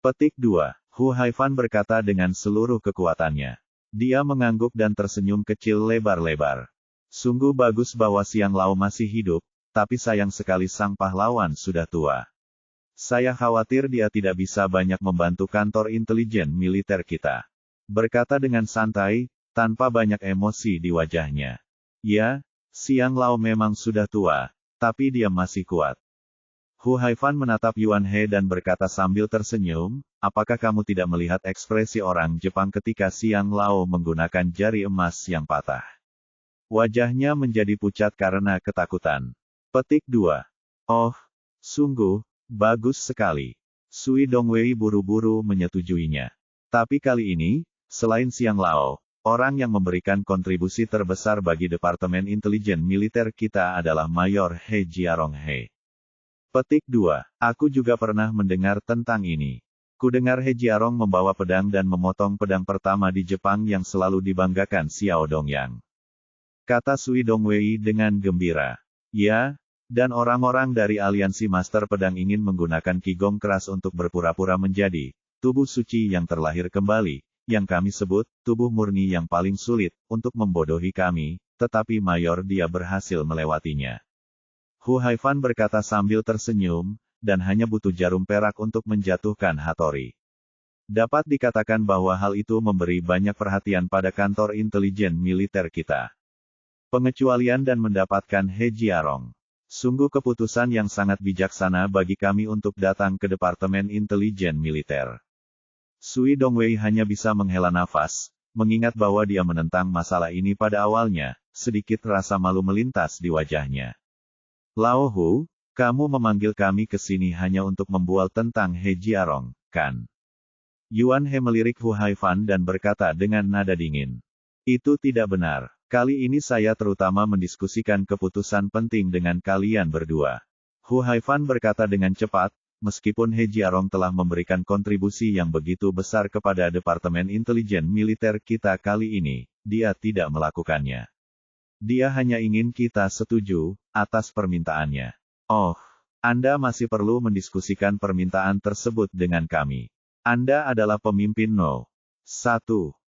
Petik 2. Hu Haifan berkata dengan seluruh kekuatannya. Dia mengangguk dan tersenyum kecil lebar-lebar. Sungguh bagus bahwa Xiang Lao masih hidup, tapi sayang sekali sang pahlawan sudah tua. Saya khawatir dia tidak bisa banyak membantu kantor intelijen militer kita. Berkata dengan santai, tanpa banyak emosi di wajahnya. Ya, Xiang Lao memang sudah tua, tapi dia masih kuat. Hu Haifan menatap Yuan He dan berkata sambil tersenyum, apakah kamu tidak melihat ekspresi orang Jepang ketika Xiang Lao menggunakan jari emas yang patah? Wajahnya menjadi pucat karena ketakutan. Petik 2. Oh, sungguh, bagus sekali. Sui Dongwei buru-buru menyetujuinya. Tapi kali ini, selain Xiang Lao, orang yang memberikan kontribusi terbesar bagi Departemen Intelijen Militer kita adalah Mayor He Jiarong He. Petik 2. Aku juga pernah mendengar tentang ini. Kudengar He Jiarong membawa pedang dan memotong pedang pertama di Jepang yang selalu dibanggakan Xiao Dongyang. Kata Sui Dongwei dengan gembira. Ya, dan orang-orang dari aliansi Master Pedang ingin menggunakan Qigong keras untuk berpura-pura menjadi tubuh suci yang terlahir kembali, yang kami sebut, tubuh murni yang paling sulit, untuk membodohi kami, tetapi Mayor dia berhasil melewatinya. Hu Haifan berkata sambil tersenyum, dan hanya butuh jarum perak untuk menjatuhkan Hattori. Dapat dikatakan bahwa hal itu memberi banyak perhatian pada kantor intelijen militer kita. Pengecualian dan mendapatkan He Jiarong. Sungguh keputusan yang sangat bijaksana bagi kami untuk datang ke Departemen Intelijen Militer. Sui Dongwei hanya bisa menghela nafas, mengingat bahwa dia menentang masalah ini pada awalnya, sedikit rasa malu melintas di wajahnya. Lao Hu, kamu memanggil kami ke sini hanya untuk membual tentang He Jiarong, kan? Yuan He melirik Hu Haifan dan berkata dengan nada dingin. Itu tidak benar. Kali ini saya terutama mendiskusikan keputusan penting dengan kalian berdua. Hu Haifan berkata dengan cepat, meskipun He Jiarong telah memberikan kontribusi yang begitu besar kepada Departemen Intelijen Militer kita kali ini, dia tidak melakukannya. Dia hanya ingin kita setuju atas permintaannya. Oh, Anda masih perlu mendiskusikan permintaan tersebut dengan kami. Anda adalah pemimpin No. 1.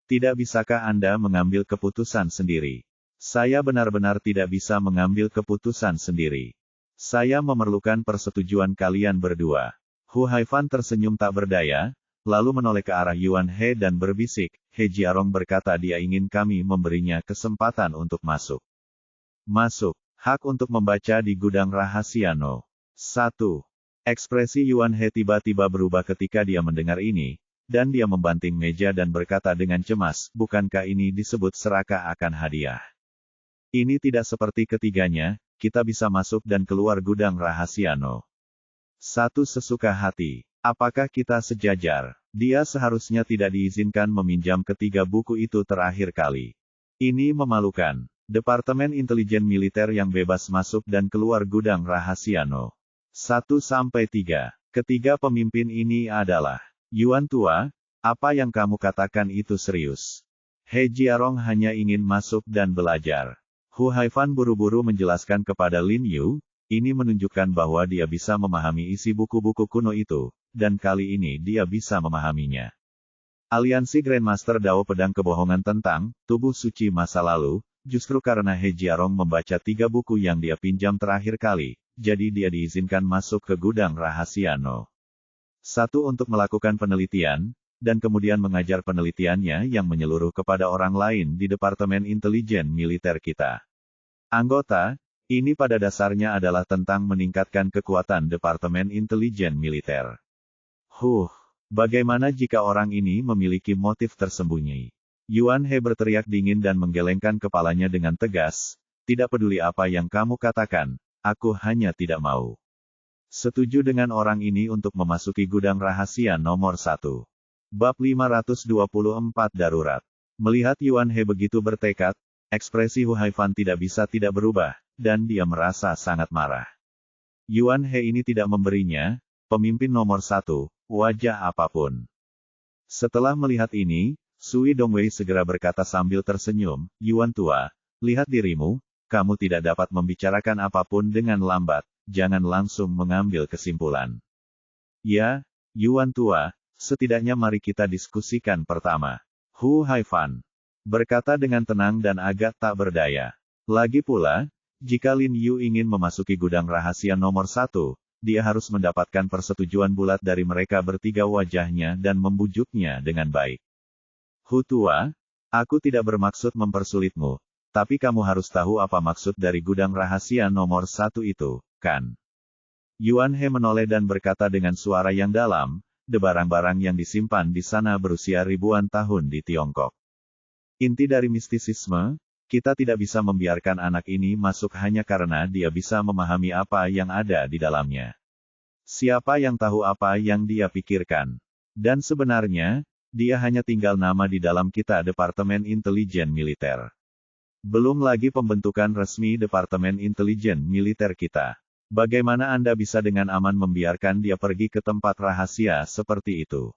Tidak bisakah Anda mengambil keputusan sendiri? Saya benar-benar tidak bisa mengambil keputusan sendiri. Saya memerlukan persetujuan kalian berdua. Hu Haifan tersenyum tak berdaya, lalu menoleh ke arah Yuan He dan berbisik, He Jiarong berkata dia ingin kami memberinya kesempatan untuk masuk. Masuk. Hak untuk membaca di gudang rahasia No. 1. Ekspresi Yuan He tiba-tiba berubah ketika dia mendengar ini, dan dia membanting meja dan berkata dengan cemas, bukankah ini disebut serakah akan hadiah? Ini tidak seperti ketiganya, kita bisa masuk dan keluar gudang rahasia No. 1 sesuka hati. Apakah kita sejajar? Dia seharusnya tidak diizinkan meminjam ketiga buku itu terakhir kali. Ini memalukan. Departemen Intelijen Militer yang bebas masuk dan keluar gudang rahasia No. 1-3. Ketiga pemimpin ini adalah Yuan Tua. Apa yang kamu katakan itu serius? He Jiarong hanya ingin masuk dan belajar. Hu Haifan buru-buru menjelaskan kepada Lin Yu. Ini menunjukkan bahwa dia bisa memahami isi buku-buku kuno itu, dan kali ini dia bisa memahaminya. Aliansi Grandmaster Dao Pedang Kebohongan tentang tubuh suci masa lalu, justru karena He Jiarong membaca 3 buku yang dia pinjam terakhir kali, jadi dia diizinkan masuk ke gudang rahasia No. 1 untuk melakukan penelitian, dan kemudian mengajar penelitiannya yang menyeluruh kepada orang lain di Departemen Intelijen Militer kita. Anggota, ini pada dasarnya adalah tentang meningkatkan kekuatan Departemen Intelijen Militer. Bagaimana jika orang ini memiliki motif tersembunyi? Yuan He berteriak dingin dan menggelengkan kepalanya dengan tegas. Tidak peduli apa yang kamu katakan, aku hanya tidak mau setuju dengan orang ini untuk memasuki gudang rahasia nomor 1. Bab 524 Darurat. Melihat Yuan He begitu bertekad, ekspresi Hu Haifan tidak bisa tidak berubah, dan dia merasa sangat marah. Yuan He ini tidak memberinya, pemimpin nomor 1, wajah apapun. Setelah melihat ini, Sui Dongwei segera berkata sambil tersenyum, Yuan Tua, lihat dirimu, kamu tidak dapat membicarakan apapun dengan lambat, jangan langsung mengambil kesimpulan. Ya, Yuan Tua, setidaknya mari kita diskusikan pertama. Hu Haifan berkata dengan tenang dan agak tak berdaya. Lagi pula, jika Lin Yu ingin memasuki gudang rahasia nomor 1, dia harus mendapatkan persetujuan bulat dari mereka bertiga wajahnya dan membujuknya dengan baik. Hu Tua, aku tidak bermaksud mempersulitmu, tapi kamu harus tahu apa maksud dari gudang rahasia nomor 1 itu, kan? Yuan He menoleh dan berkata dengan suara yang dalam, barang-barang yang disimpan di sana berusia ribuan tahun di Tiongkok. Inti dari mistisisme, kita tidak bisa membiarkan anak ini masuk hanya karena dia bisa memahami apa yang ada di dalamnya. Siapa yang tahu apa yang dia pikirkan? Dan sebenarnya, dia hanya tinggal nama di dalam kita Departemen Intelijen Militer. Belum lagi pembentukan resmi Departemen Intelijen Militer kita. Bagaimana Anda bisa dengan aman membiarkan dia pergi ke tempat rahasia seperti itu?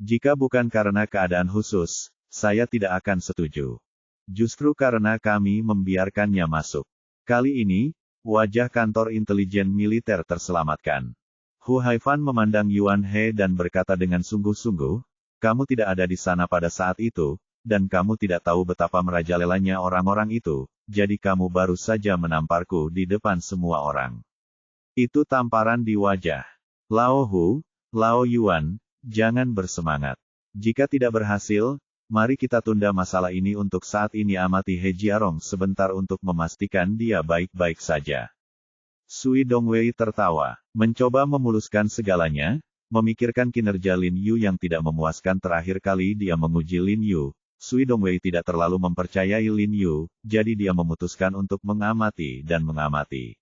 Jika bukan karena keadaan khusus, saya tidak akan setuju. Justru karena kami membiarkannya masuk. Kali ini, wajah kantor intelijen militer terselamatkan. Hu Haifan memandang Yuan He dan berkata dengan sungguh-sungguh, kamu tidak ada di sana pada saat itu, dan kamu tidak tahu betapa merajalelanya orang-orang itu, jadi kamu baru saja menamparku di depan semua orang. Itu tamparan di wajah. Lao Hu, Lao Yuan, jangan bersemangat. Jika tidak berhasil, mari kita tunda masalah ini untuk saat ini. Amati He Jiarong sebentar untuk memastikan dia baik-baik saja. Sui Dongwei tertawa, mencoba memuluskan segalanya, memikirkan kinerja Lin Yu yang tidak memuaskan. Terakhir kali dia menguji Lin Yu, Sui Dongwei tidak terlalu mempercayai Lin Yu, jadi dia memutuskan untuk mengamati dan mengamati.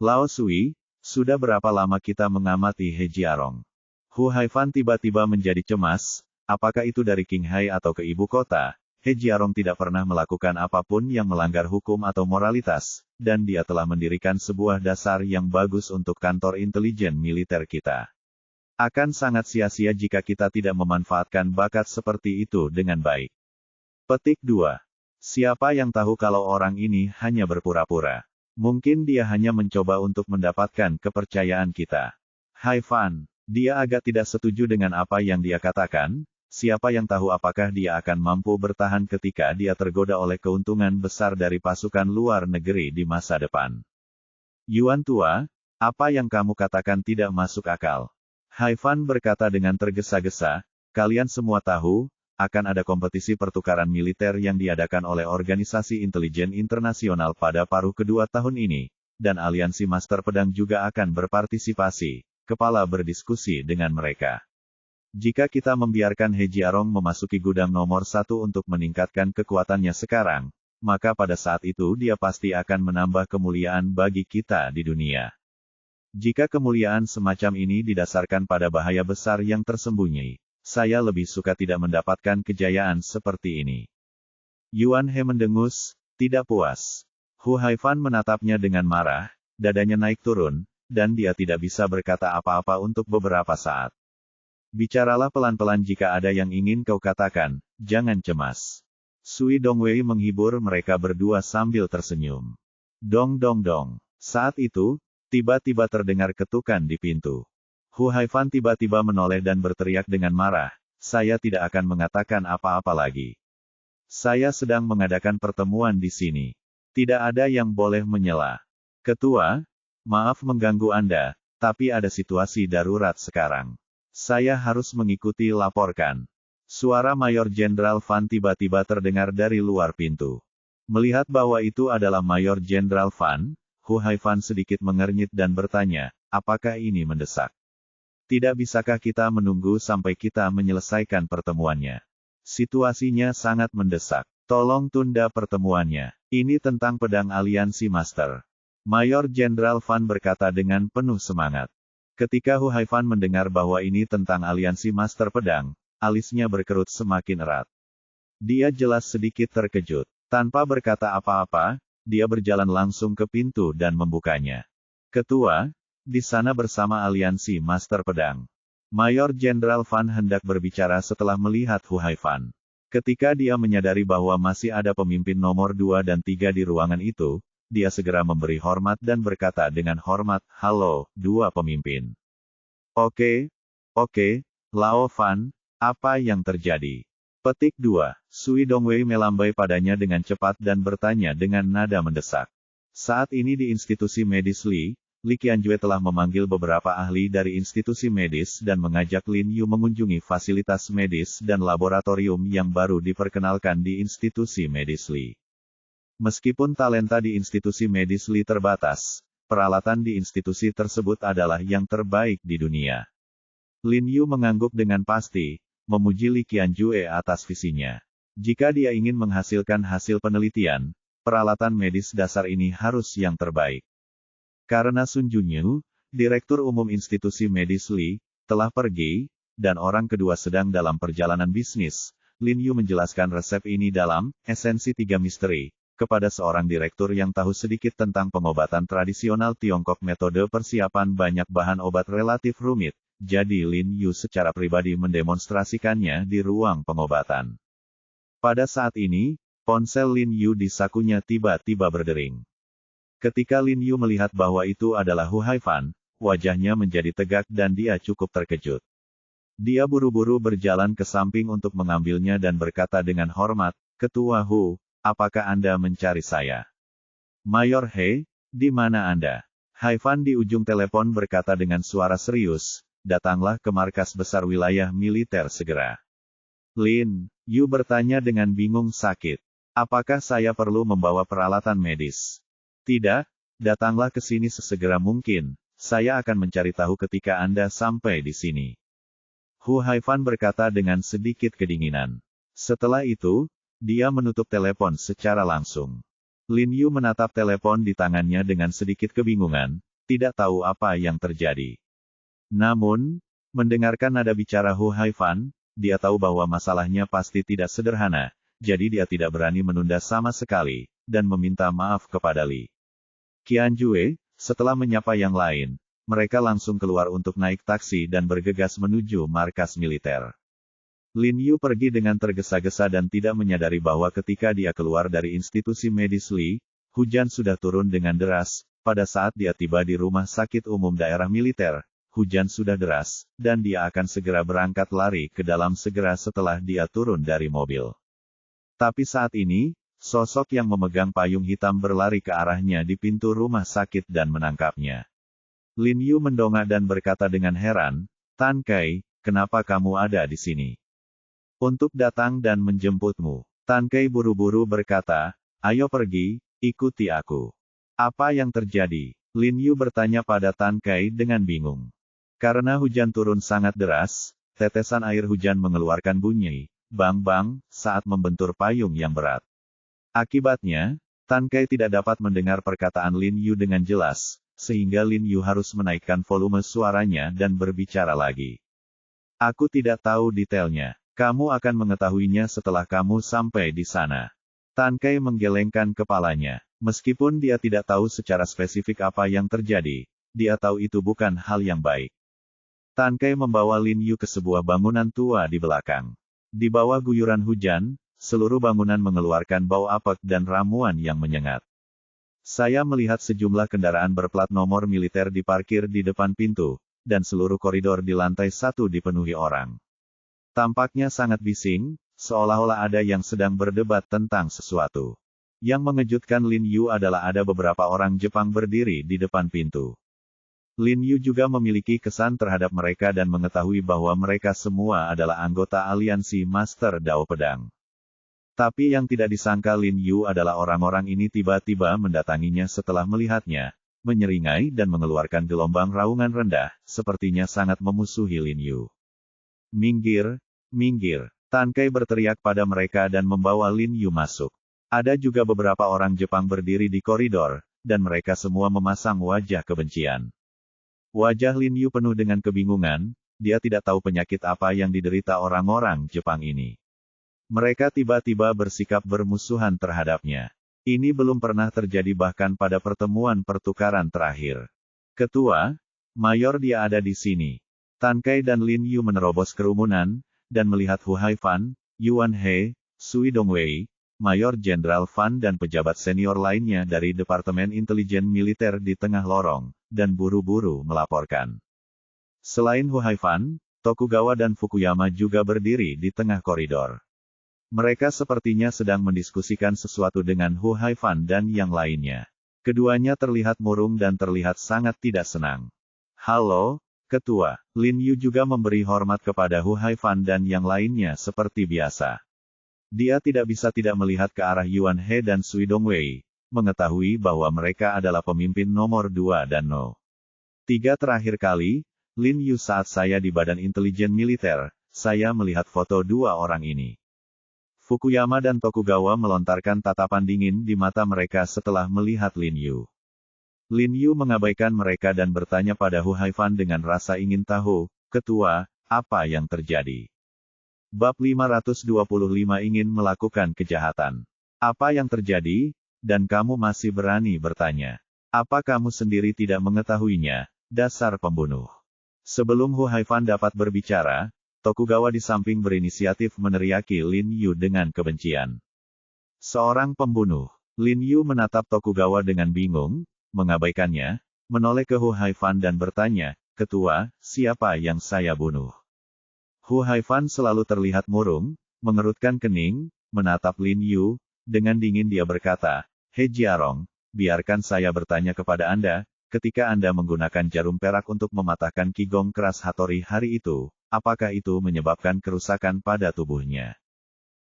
Lao Sui, sudah berapa lama kita mengamati He Jiarong? Hu Haifan tiba-tiba menjadi cemas. Apakah itu dari Qinghai atau ke ibu kota? He Jiarong tidak pernah melakukan apapun yang melanggar hukum atau moralitas, dan dia telah mendirikan sebuah dasar yang bagus untuk kantor intelijen militer kita. Akan sangat sia-sia jika kita tidak memanfaatkan bakat seperti itu dengan baik. Petik 2. Siapa yang tahu kalau orang ini hanya berpura-pura? Mungkin dia hanya mencoba untuk mendapatkan kepercayaan kita. Haifan, dia agak tidak setuju dengan apa yang dia katakan. Siapa yang tahu apakah dia akan mampu bertahan ketika dia tergoda oleh keuntungan besar dari pasukan luar negeri di masa depan. Yuan Tua, apa yang kamu katakan tidak masuk akal. Haifan berkata dengan tergesa-gesa, kalian semua tahu, akan ada kompetisi pertukaran militer yang diadakan oleh Organisasi Intelijen Internasional pada paruh kedua tahun ini, dan Aliansi Master Pedang juga akan berpartisipasi. Kepala berdiskusi dengan mereka. Jika kita membiarkan He Jiarong memasuki gudang nomor 1 untuk meningkatkan kekuatannya sekarang, maka pada saat itu dia pasti akan menambah kemuliaan bagi kita di dunia. Jika kemuliaan semacam ini didasarkan pada bahaya besar yang tersembunyi, saya lebih suka tidak mendapatkan kejayaan seperti ini. Yuan He mendengus, tidak puas. Hu Haifan menatapnya dengan marah, dadanya naik turun, dan dia tidak bisa berkata apa-apa untuk beberapa saat. Bicaralah pelan-pelan jika ada yang ingin kau katakan, jangan cemas. Sui Dongwei menghibur mereka berdua sambil tersenyum. Dong dong dong. Saat itu, tiba-tiba terdengar ketukan di pintu. Hu Haifan tiba-tiba menoleh dan berteriak dengan marah, saya tidak akan mengatakan apa-apa lagi. Saya sedang mengadakan pertemuan di sini. Tidak ada yang boleh menyela. Ketua, maaf mengganggu Anda, tapi ada situasi darurat sekarang. Saya harus mengikuti laporkan. Suara Mayor Jenderal Fan tiba-tiba terdengar dari luar pintu. Melihat bahwa itu adalah Mayor Jenderal Fan, Hu Haifan sedikit mengernyit dan bertanya, apakah ini mendesak? Tidak bisakah kita menunggu sampai kita menyelesaikan pertemuannya? Situasinya sangat mendesak. Tolong tunda pertemuannya. Ini tentang pedang aliansi Master. Mayor Jenderal Fan berkata dengan penuh semangat. Ketika Hu Haifan mendengar bahwa ini tentang aliansi Master Pedang, alisnya berkerut semakin erat. Dia jelas sedikit terkejut. Tanpa berkata apa-apa, dia berjalan langsung ke pintu dan membukanya. Ketua, di sana bersama aliansi Master Pedang. Mayor Jenderal Fan hendak berbicara setelah melihat Hu Haifan. Ketika dia menyadari bahwa masih ada pemimpin nomor 2 dan 3 di ruangan itu, dia segera memberi hormat dan berkata dengan hormat, halo, dua pemimpin. Oke, Lao Fan, apa yang terjadi? Petik 2. Sui Dongwei melambai padanya dengan cepat dan bertanya dengan nada mendesak. Saat ini di institusi medis Li Qianjue telah memanggil beberapa ahli dari institusi medis dan mengajak Lin Yu mengunjungi fasilitas medis dan laboratorium yang baru diperkenalkan di institusi medis Li. Meskipun talenta di institusi medis Li terbatas, peralatan di institusi tersebut adalah yang terbaik di dunia. Lin Yu mengangguk dengan pasti, memuji Li Qianjue atas visinya. Jika dia ingin menghasilkan hasil penelitian, peralatan medis dasar ini harus yang terbaik. Karena Sun Junyu, Direktur Umum Institusi Medis Li, telah pergi, dan orang kedua sedang dalam perjalanan bisnis, Lin Yu menjelaskan resep ini dalam Esensi 3 Misteri, kepada seorang direktur yang tahu sedikit tentang pengobatan tradisional Tiongkok. Metode persiapan banyak bahan obat relatif rumit. Jadi Lin Yu secara pribadi mendemonstrasikannya di ruang pengobatan. Pada saat ini, ponsel Lin Yu di sakunya tiba-tiba berdering. Ketika Lin Yu melihat bahwa itu adalah Hu Haifan, wajahnya menjadi tegak dan dia cukup terkejut. Dia buru-buru berjalan ke samping untuk mengambilnya dan berkata dengan hormat, Ketua Hu, apakah Anda mencari saya? Mayor He, di mana Anda? Haifan di ujung telepon berkata dengan suara serius, datanglah ke markas besar wilayah militer segera. Lin Yu bertanya dengan bingung sakit. Apakah saya perlu membawa peralatan medis? Tidak, datanglah ke sini sesegera mungkin, saya akan mencari tahu ketika Anda sampai di sini. Hu Haifan berkata dengan sedikit kedinginan. Setelah itu, dia menutup telepon secara langsung. Lin Yu menatap telepon di tangannya dengan sedikit kebingungan, tidak tahu apa yang terjadi. Namun, mendengarkan nada bicara Hu Haifan, dia tahu bahwa masalahnya pasti tidak sederhana, jadi dia tidak berani menunda sama sekali, dan meminta maaf kepada Li Qianjue. Setelah menyapa yang lain, mereka langsung keluar untuk naik taksi dan bergegas menuju markas militer. Lin Yu pergi dengan tergesa-gesa dan tidak menyadari bahwa ketika dia keluar dari institusi medis Li, hujan sudah turun dengan deras. Pada saat dia tiba di rumah sakit umum daerah militer, hujan sudah deras, dan dia akan segera berangkat lari ke dalam segera setelah dia turun dari mobil. Tapi saat ini, sosok yang memegang payung hitam berlari ke arahnya di pintu rumah sakit dan menangkapnya. Lin Yu mendongak dan berkata dengan heran, Tan Kai, kenapa kamu ada di sini? Untuk datang dan menjemputmu. Tan Kai buru-buru berkata, ayo pergi, ikuti aku. Apa yang terjadi? Lin Yu bertanya pada Tan Kai dengan bingung. Karena hujan turun sangat deras, tetesan air hujan mengeluarkan bunyi, bang-bang, saat membentur payung yang berat. Akibatnya, Tan Kai tidak dapat mendengar perkataan Lin Yu dengan jelas, sehingga Lin Yu harus menaikkan volume suaranya dan berbicara lagi. Aku tidak tahu detailnya. Kamu akan mengetahuinya setelah kamu sampai di sana. Tan Kai menggelengkan kepalanya. Meskipun dia tidak tahu secara spesifik apa yang terjadi, dia tahu itu bukan hal yang baik. Tan Kai membawa Lin Yu ke sebuah bangunan tua di belakang. Di bawah guyuran hujan, seluruh bangunan mengeluarkan bau apek dan ramuan yang menyengat. Saya melihat sejumlah kendaraan berplat nomor militer diparkir di depan pintu, dan seluruh koridor di lantai 1 dipenuhi orang. Tampaknya sangat bising, seolah-olah ada yang sedang berdebat tentang sesuatu. Yang mengejutkan Lin Yu adalah ada beberapa orang Jepang berdiri di depan pintu. Lin Yu juga memiliki kesan terhadap mereka dan mengetahui bahwa mereka semua adalah anggota aliansi Master Dao Pedang. Tapi yang tidak disangka Lin Yu adalah orang-orang ini tiba-tiba mendatanginya setelah melihatnya, menyeringai dan mengeluarkan gelombang raungan rendah, sepertinya sangat memusuhi Lin Yu. Minggir, minggir, Tan Kai berteriak pada mereka dan membawa Lin Yu masuk. Ada juga beberapa orang Jepang berdiri di koridor, dan mereka semua memasang wajah kebencian. Wajah Lin Yu penuh dengan kebingungan, dia tidak tahu penyakit apa yang diderita orang-orang Jepang ini. Mereka tiba-tiba bersikap bermusuhan terhadapnya. Ini belum pernah terjadi bahkan pada pertemuan pertukaran terakhir. Ketua, Mayor dia ada di sini. Tan Kai dan Lin Yu menerobos kerumunan, dan melihat Hu Haifan, Yuan He, Sui Dongwei, Mayor Jenderal Fan dan pejabat senior lainnya dari Departemen Intelijen Militer di tengah lorong, dan buru-buru melaporkan. Selain Hu Haifan, Tokugawa dan Fukuyama juga berdiri di tengah koridor. Mereka sepertinya sedang mendiskusikan sesuatu dengan Hu Haifan dan yang lainnya. Keduanya terlihat murung dan terlihat sangat tidak senang. Halo, Ketua. Lin Yu juga memberi hormat kepada Hu Haifan dan yang lainnya seperti biasa. Dia tidak bisa tidak melihat ke arah Yuan He dan Sui Dongwei, mengetahui bahwa mereka adalah pemimpin nomor 2 dan No. 3 terakhir kali, Lin Yu saat saya di Badan Intelijen Militer, saya melihat foto dua orang ini. Fukuyama dan Tokugawa melontarkan tatapan dingin di mata mereka setelah melihat Lin Yu. Lin Yu mengabaikan mereka dan bertanya pada Hu Haifan dengan rasa ingin tahu, Ketua, apa yang terjadi? Bab 525 ingin melakukan kejahatan. Apa yang terjadi, dan kamu masih berani bertanya? Apa kamu sendiri tidak mengetahuinya, dasar pembunuh? Sebelum Hu Haifan dapat berbicara, Tokugawa di samping berinisiatif meneriaki Lin Yu dengan kebencian. Seorang pembunuh. Lin Yu menatap Tokugawa dengan bingung, mengabaikannya, menoleh ke Hu Haifan dan bertanya, Ketua, siapa yang saya bunuh? Hu Haifan selalu terlihat murung, mengerutkan kening, menatap Lin Yu, dengan dingin dia berkata, He Jiarong, biarkan saya bertanya kepada Anda, ketika Anda menggunakan jarum perak untuk mematahkan Qigong keras Hattori hari itu, apakah itu menyebabkan kerusakan pada tubuhnya?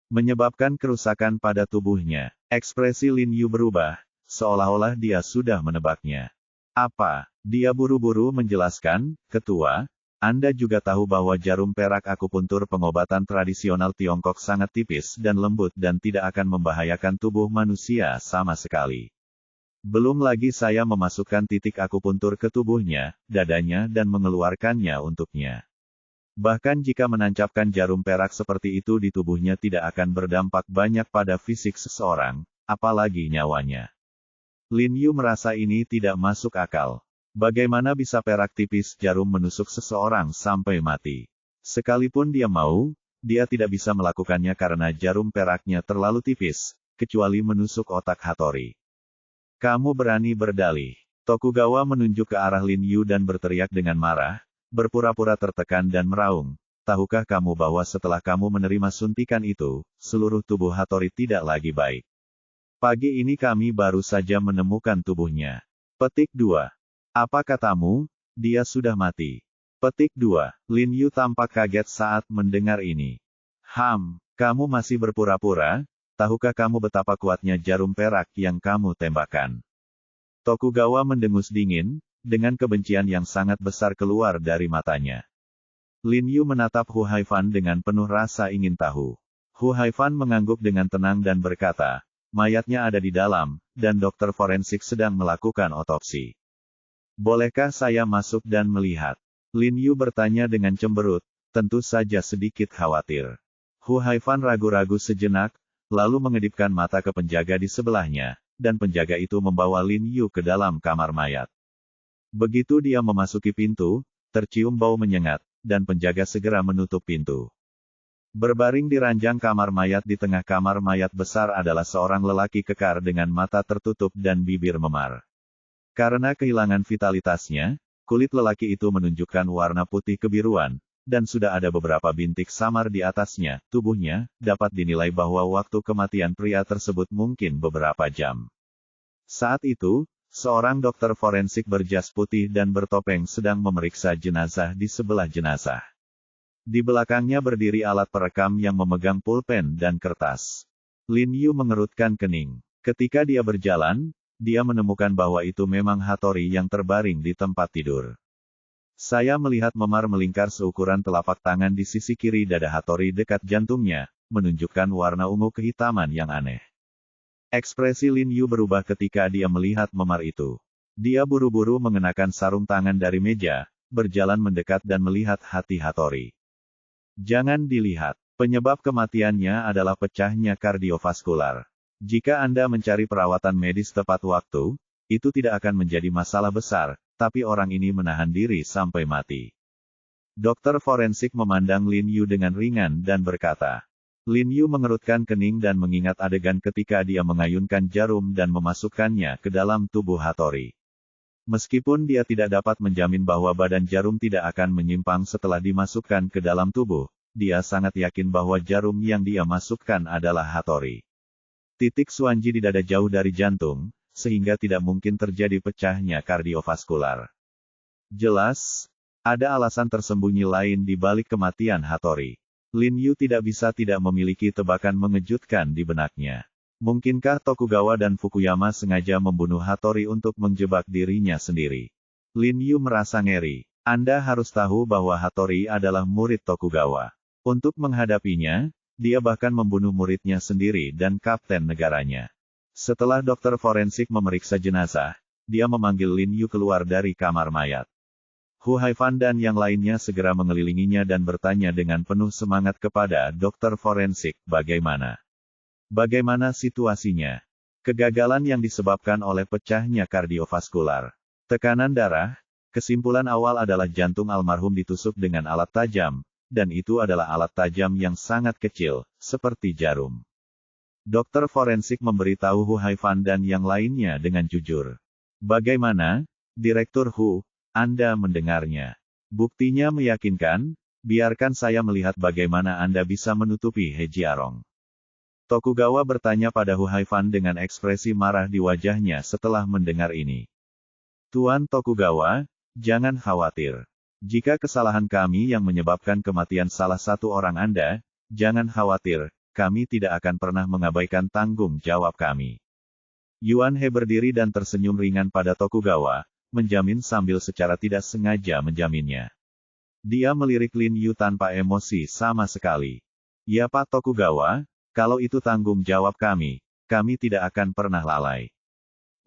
Menyebabkan kerusakan pada tubuhnya. Ekspresi Lin Yu berubah, seolah-olah dia sudah menebaknya. Apa? Dia buru-buru menjelaskan, Ketua, Anda juga tahu bahwa jarum perak akupuntur pengobatan tradisional Tiongkok sangat tipis dan lembut dan tidak akan membahayakan tubuh manusia sama sekali. Belum lagi saya memasukkan titik akupuntur ke tubuhnya, dadanya dan mengeluarkannya untuknya. Bahkan jika menancapkan jarum perak seperti itu di tubuhnya tidak akan berdampak banyak pada fisik seseorang, apalagi nyawanya. Lin Yu merasa ini tidak masuk akal. Bagaimana bisa perak tipis jarum menusuk seseorang sampai mati? Sekalipun dia mau, dia tidak bisa melakukannya karena jarum peraknya terlalu tipis, kecuali menusuk otak Hattori. Kamu berani berdalih. Tokugawa menunjuk ke arah Lin Yu dan berteriak dengan marah, berpura-pura tertekan dan meraung. Tahukah kamu bahwa setelah kamu menerima suntikan itu, seluruh tubuh Hattori tidak lagi baik? Pagi ini kami baru saja menemukan tubuhnya. Petik 2. Apa katamu? Dia sudah mati. Petik 2. Lin Yu tampak kaget saat mendengar ini. Kamu masih berpura-pura? Tahukah kamu betapa kuatnya jarum perak yang kamu tembakkan? Tokugawa mendengus dingin, dengan kebencian yang sangat besar keluar dari matanya. Lin Yu menatap Hu Haifan dengan penuh rasa ingin tahu. Hu Haifan mengangguk dengan tenang dan berkata, mayatnya ada di dalam, dan dokter forensik sedang melakukan otopsi. Bolehkah saya masuk dan melihat? Lin Yu bertanya dengan cemberut, tentu saja sedikit khawatir. Hu Haifan ragu-ragu sejenak, lalu mengedipkan mata ke penjaga di sebelahnya, dan penjaga itu membawa Lin Yu ke dalam kamar mayat. Begitu dia memasuki pintu, tercium bau menyengat, dan penjaga segera menutup pintu. Berbaring di ranjang kamar mayat di tengah kamar mayat besar adalah seorang lelaki kekar dengan mata tertutup dan bibir memar. Karena kehilangan vitalitasnya, kulit lelaki itu menunjukkan warna putih kebiruan, dan sudah ada beberapa bintik samar di atasnya. Tubuhnya dapat dinilai bahwa waktu kematian pria tersebut mungkin beberapa jam. Saat itu, seorang dokter forensik berjas putih dan bertopeng sedang memeriksa jenazah di sebelah jenazah. Di belakangnya berdiri alat perekam yang memegang pulpen dan kertas. Lin Yu mengerutkan kening. Ketika dia berjalan, dia menemukan bahwa itu memang Hattori yang terbaring di tempat tidur. Saya melihat memar melingkar seukuran telapak tangan di sisi kiri dada Hattori dekat jantungnya, menunjukkan warna ungu kehitaman yang aneh. Ekspresi Lin Yu berubah ketika dia melihat memar itu. Dia buru-buru mengenakan sarung tangan dari meja, berjalan mendekat dan melihat hati Hattori. Jangan dilihat. Penyebab kematiannya adalah pecahnya kardiovaskular. Jika Anda mencari perawatan medis tepat waktu, itu tidak akan menjadi masalah besar, tapi orang ini menahan diri sampai mati. Dokter forensik memandang Lin Yu dengan ringan dan berkata. Lin Yu mengerutkan kening dan mengingat adegan ketika dia mengayunkan jarum dan memasukkannya ke dalam tubuh Hattori. Meskipun dia tidak dapat menjamin bahwa badan jarum tidak akan menyimpang setelah dimasukkan ke dalam tubuh, dia sangat yakin bahwa jarum yang dia masukkan adalah Hattori. Titik Xuanji di dada jauh dari jantung, sehingga tidak mungkin terjadi pecahnya kardiovaskular. Jelas, ada alasan tersembunyi lain di balik kematian Hattori. Lin Yu tidak bisa tidak memiliki tebakan mengejutkan di benaknya. Mungkinkah Tokugawa dan Fukuyama sengaja membunuh Hattori untuk menjebak dirinya sendiri? Lin Yu merasa ngeri. Anda harus tahu bahwa Hattori adalah murid Tokugawa. Untuk menghadapinya, dia bahkan membunuh muridnya sendiri dan kapten negaranya. Setelah dokter forensik memeriksa jenazah, dia memanggil Lin Yu keluar dari kamar mayat. Hu Haifan dan yang lainnya segera mengelilinginya dan bertanya dengan penuh semangat kepada dokter forensik, bagaimana? Bagaimana situasinya? Kegagalan yang disebabkan oleh pecahnya kardiovaskular. Tekanan darah, kesimpulan awal adalah jantung almarhum ditusuk dengan alat tajam, dan itu adalah alat tajam yang sangat kecil, seperti jarum. Dokter forensik memberitahu Hu Haifan dan yang lainnya dengan jujur. Bagaimana, Direktur Hu, Anda mendengarnya? Buktinya meyakinkan, biarkan saya melihat bagaimana Anda bisa menutupi He Jiarong. Tokugawa bertanya pada Hu Haifan dengan ekspresi marah di wajahnya setelah mendengar ini. Tuan Tokugawa, jangan khawatir. Jika kesalahan kami yang menyebabkan kematian salah satu orang Anda, jangan khawatir, kami tidak akan pernah mengabaikan tanggung jawab kami. Yuan He berdiri dan tersenyum ringan pada Tokugawa, menjamin sambil secara tidak sengaja menjaminnya. Dia melirik Lin Yu tanpa emosi sama sekali. Ya Pak Tokugawa, kalau itu tanggung jawab kami tidak akan pernah lalai.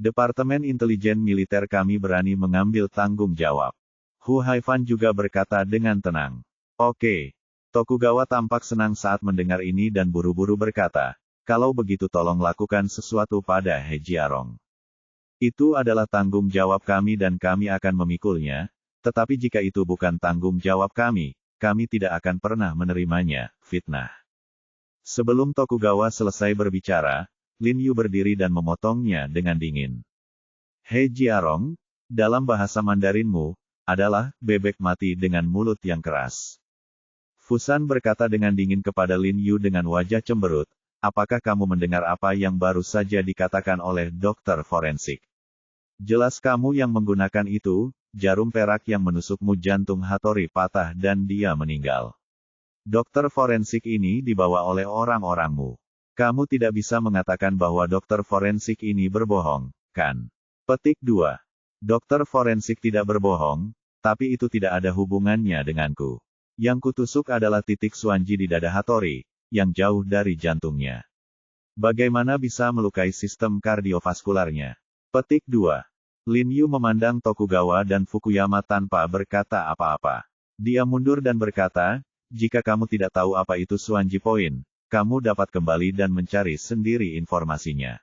Departemen Intelijen Militer kami berani mengambil tanggung jawab. Hu Haifan juga berkata dengan tenang. Oke. Tokugawa tampak senang saat mendengar ini dan buru-buru berkata, kalau begitu tolong lakukan sesuatu pada He Jiarong. Itu adalah tanggung jawab kami dan kami akan memikulnya, tetapi jika itu bukan tanggung jawab kami tidak akan pernah menerimanya, fitnah. Sebelum Tokugawa selesai berbicara, Lin Yu berdiri dan memotongnya dengan dingin. He Jiarong, dalam bahasa Mandarinmu, adalah bebek mati dengan mulut yang keras. Fusan berkata dengan dingin kepada Lin Yu dengan wajah cemberut, apakah kamu mendengar apa yang baru saja dikatakan oleh dokter forensik? Jelas kamu yang menggunakan itu, jarum perak yang menusukmu jantung Hattori patah dan dia meninggal. Dokter forensik ini dibawa oleh orang-orangmu. Kamu tidak bisa mengatakan bahwa dokter forensik ini berbohong, kan? Petik 2. Dokter forensik tidak berbohong, tapi itu tidak ada hubungannya denganku. Yang kutusuk adalah titik Xuanji di dada Hattori, yang jauh dari jantungnya. Bagaimana bisa melukai sistem kardiovaskularnya? Petik 2. Lin Yu memandang Tokugawa dan Fukuyama tanpa berkata apa-apa. Dia mundur dan berkata, jika kamu tidak tahu apa itu Xuanji Point, kamu dapat kembali dan mencari sendiri informasinya.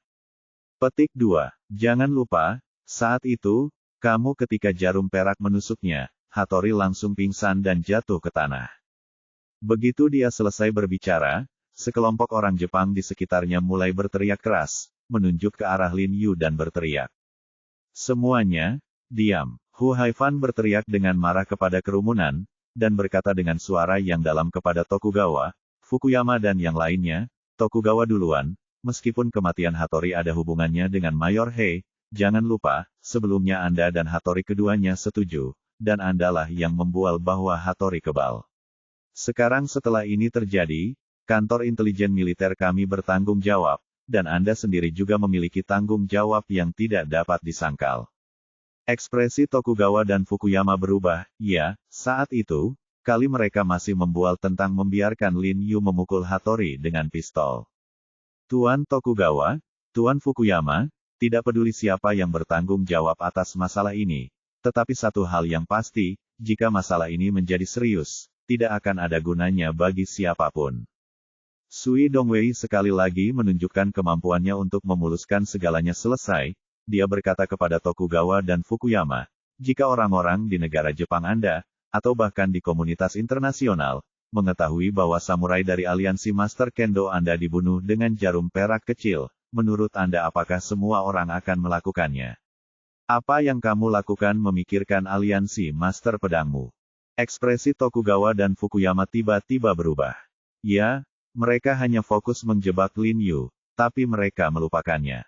Petik 2. Jangan lupa, saat itu, kamu ketika jarum perak menusuknya, Hattori langsung pingsan dan jatuh ke tanah. Begitu dia selesai berbicara, sekelompok orang Jepang di sekitarnya mulai berteriak keras, menunjuk ke arah Lin Yu dan berteriak. Semuanya, diam. Hu Haifan berteriak dengan marah kepada kerumunan, dan berkata dengan suara yang dalam kepada Tokugawa, Fukuyama dan yang lainnya, Tokugawa duluan, meskipun kematian Hattori ada hubungannya dengan Mayor Hei, jangan lupa, sebelumnya Anda dan Hattori keduanya setuju, dan Andalah yang membual bahwa Hattori kebal. Sekarang setelah ini terjadi, kantor intelijen militer kami bertanggung jawab, dan Anda sendiri juga memiliki tanggung jawab yang tidak dapat disangkal. Ekspresi Tokugawa dan Fukuyama berubah, ya, saat itu, kali mereka masih membual tentang membiarkan Lin Yu memukul Hattori dengan pistol. Tuan Tokugawa, Tuan Fukuyama, tidak peduli siapa yang bertanggung jawab atas masalah ini, tetapi satu hal yang pasti, jika masalah ini menjadi serius, tidak akan ada gunanya bagi siapapun. Sui Dongwei sekali lagi menunjukkan kemampuannya untuk memuluskan segalanya selesai. Dia berkata kepada Tokugawa dan Fukuyama, jika orang-orang di negara Jepang Anda, atau bahkan di komunitas internasional, mengetahui bahwa samurai dari aliansi Master Kendo Anda dibunuh dengan jarum perak kecil, menurut Anda apakah semua orang akan melakukannya? Apa yang kamu lakukan memikirkan aliansi Master Pedangmu? Ekspresi Tokugawa dan Fukuyama tiba-tiba berubah. Ya, mereka hanya fokus menjebak Lin Yu, tapi mereka melupakannya.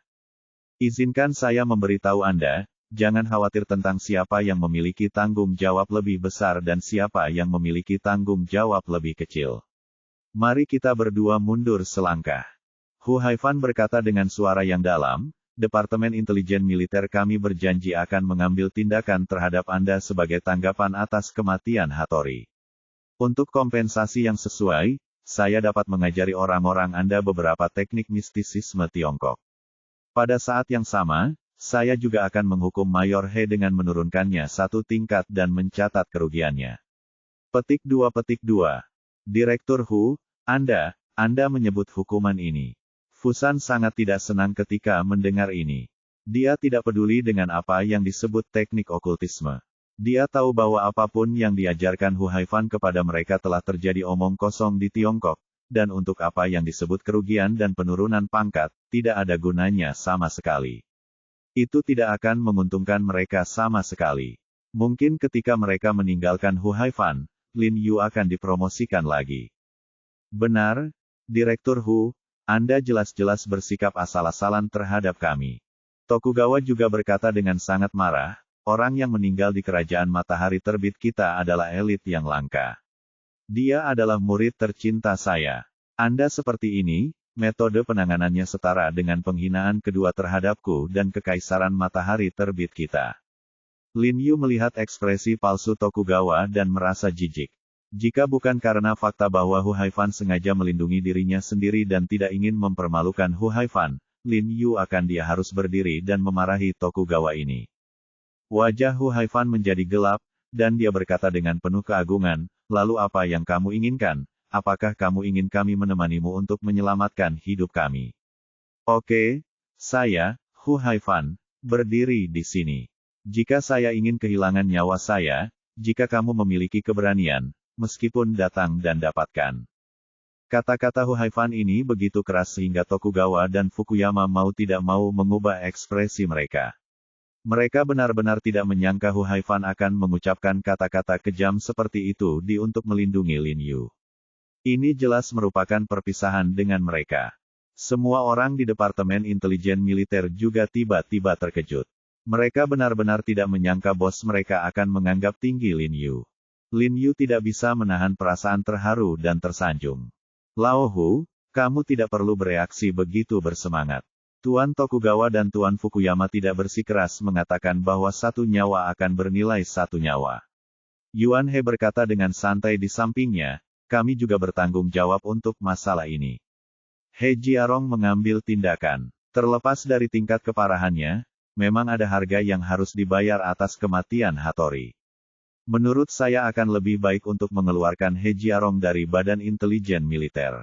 Izinkan saya memberitahu Anda, jangan khawatir tentang siapa yang memiliki tanggung jawab lebih besar dan siapa yang memiliki tanggung jawab lebih kecil. Mari kita berdua mundur selangkah. Hu Haifan berkata dengan suara yang dalam, Departemen Intelijen Militer kami berjanji akan mengambil tindakan terhadap Anda sebagai tanggapan atas kematian Hattori. Untuk kompensasi yang sesuai, saya dapat mengajari orang-orang Anda beberapa teknik mistisisme Tiongkok. Pada saat yang sama, saya juga akan menghukum Mayor He dengan menurunkannya satu tingkat dan mencatat kerugiannya. Petik 2. Direktur Hu, Anda menyebut hukuman ini. Fusan sangat tidak senang ketika mendengar ini. Dia tidak peduli dengan apa yang disebut teknik okultisme. Dia tahu bahwa apapun yang diajarkan Hu Haifan kepada mereka telah terjadi omong kosong di Tiongkok. Dan untuk apa yang disebut kerugian dan penurunan pangkat, tidak ada gunanya sama sekali. Itu tidak akan menguntungkan mereka sama sekali. Mungkin ketika mereka meninggalkan Hu Haifan, Lin Yu akan dipromosikan lagi. Benar, Direktur Hu, Anda jelas-jelas bersikap asal-asalan terhadap kami. Tokugawa juga berkata dengan sangat marah, orang yang meninggal di kerajaan matahari terbit kita adalah elit yang langka. Dia adalah murid tercinta saya. Anda seperti ini, metode penanganannya setara dengan penghinaan kedua terhadapku dan kekaisaran matahari terbit kita. Lin Yu melihat ekspresi palsu Tokugawa dan merasa jijik. Jika bukan karena fakta bahwa Hu Haifan sengaja melindungi dirinya sendiri dan tidak ingin mempermalukan Hu Haifan, Lin Yu dia harus berdiri dan memarahi Tokugawa ini. Wajah Hu Haifan menjadi gelap, dan dia berkata dengan penuh keagungan, lalu apa yang kamu inginkan? Apakah kamu ingin kami menemanimu untuk menyelamatkan hidup kami? Oke, saya, Hu Haifan, berdiri di sini. Jika saya ingin kehilangan nyawa saya, jika kamu memiliki keberanian, meskipun datang dan dapatkan. Kata-kata Hu Haifan ini begitu keras sehingga Tokugawa dan Fukuyama mau tidak mau mengubah ekspresi mereka. Mereka benar-benar tidak menyangka Hu Haifan akan mengucapkan kata-kata kejam seperti itu untuk melindungi Lin Yu. Ini jelas merupakan perpisahan dengan mereka. Semua orang di Departemen Intelijen Militer juga tiba-tiba terkejut. Mereka benar-benar tidak menyangka bos mereka akan menganggap tinggi Lin Yu. Lin Yu tidak bisa menahan perasaan terharu dan tersanjung. Lao Hu, kamu tidak perlu bereaksi begitu bersemangat. Tuan Tokugawa dan Tuan Fukuyama tidak bersikeras mengatakan bahwa satu nyawa akan bernilai satu nyawa. Yuan He berkata dengan santai di sampingnya, kami juga bertanggung jawab untuk masalah ini. He Jiarong mengambil tindakan. Terlepas dari tingkat keparahannya, memang ada harga yang harus dibayar atas kematian Hattori. Menurut saya akan lebih baik untuk mengeluarkan He Jiarong dari Badan Intelijen Militer.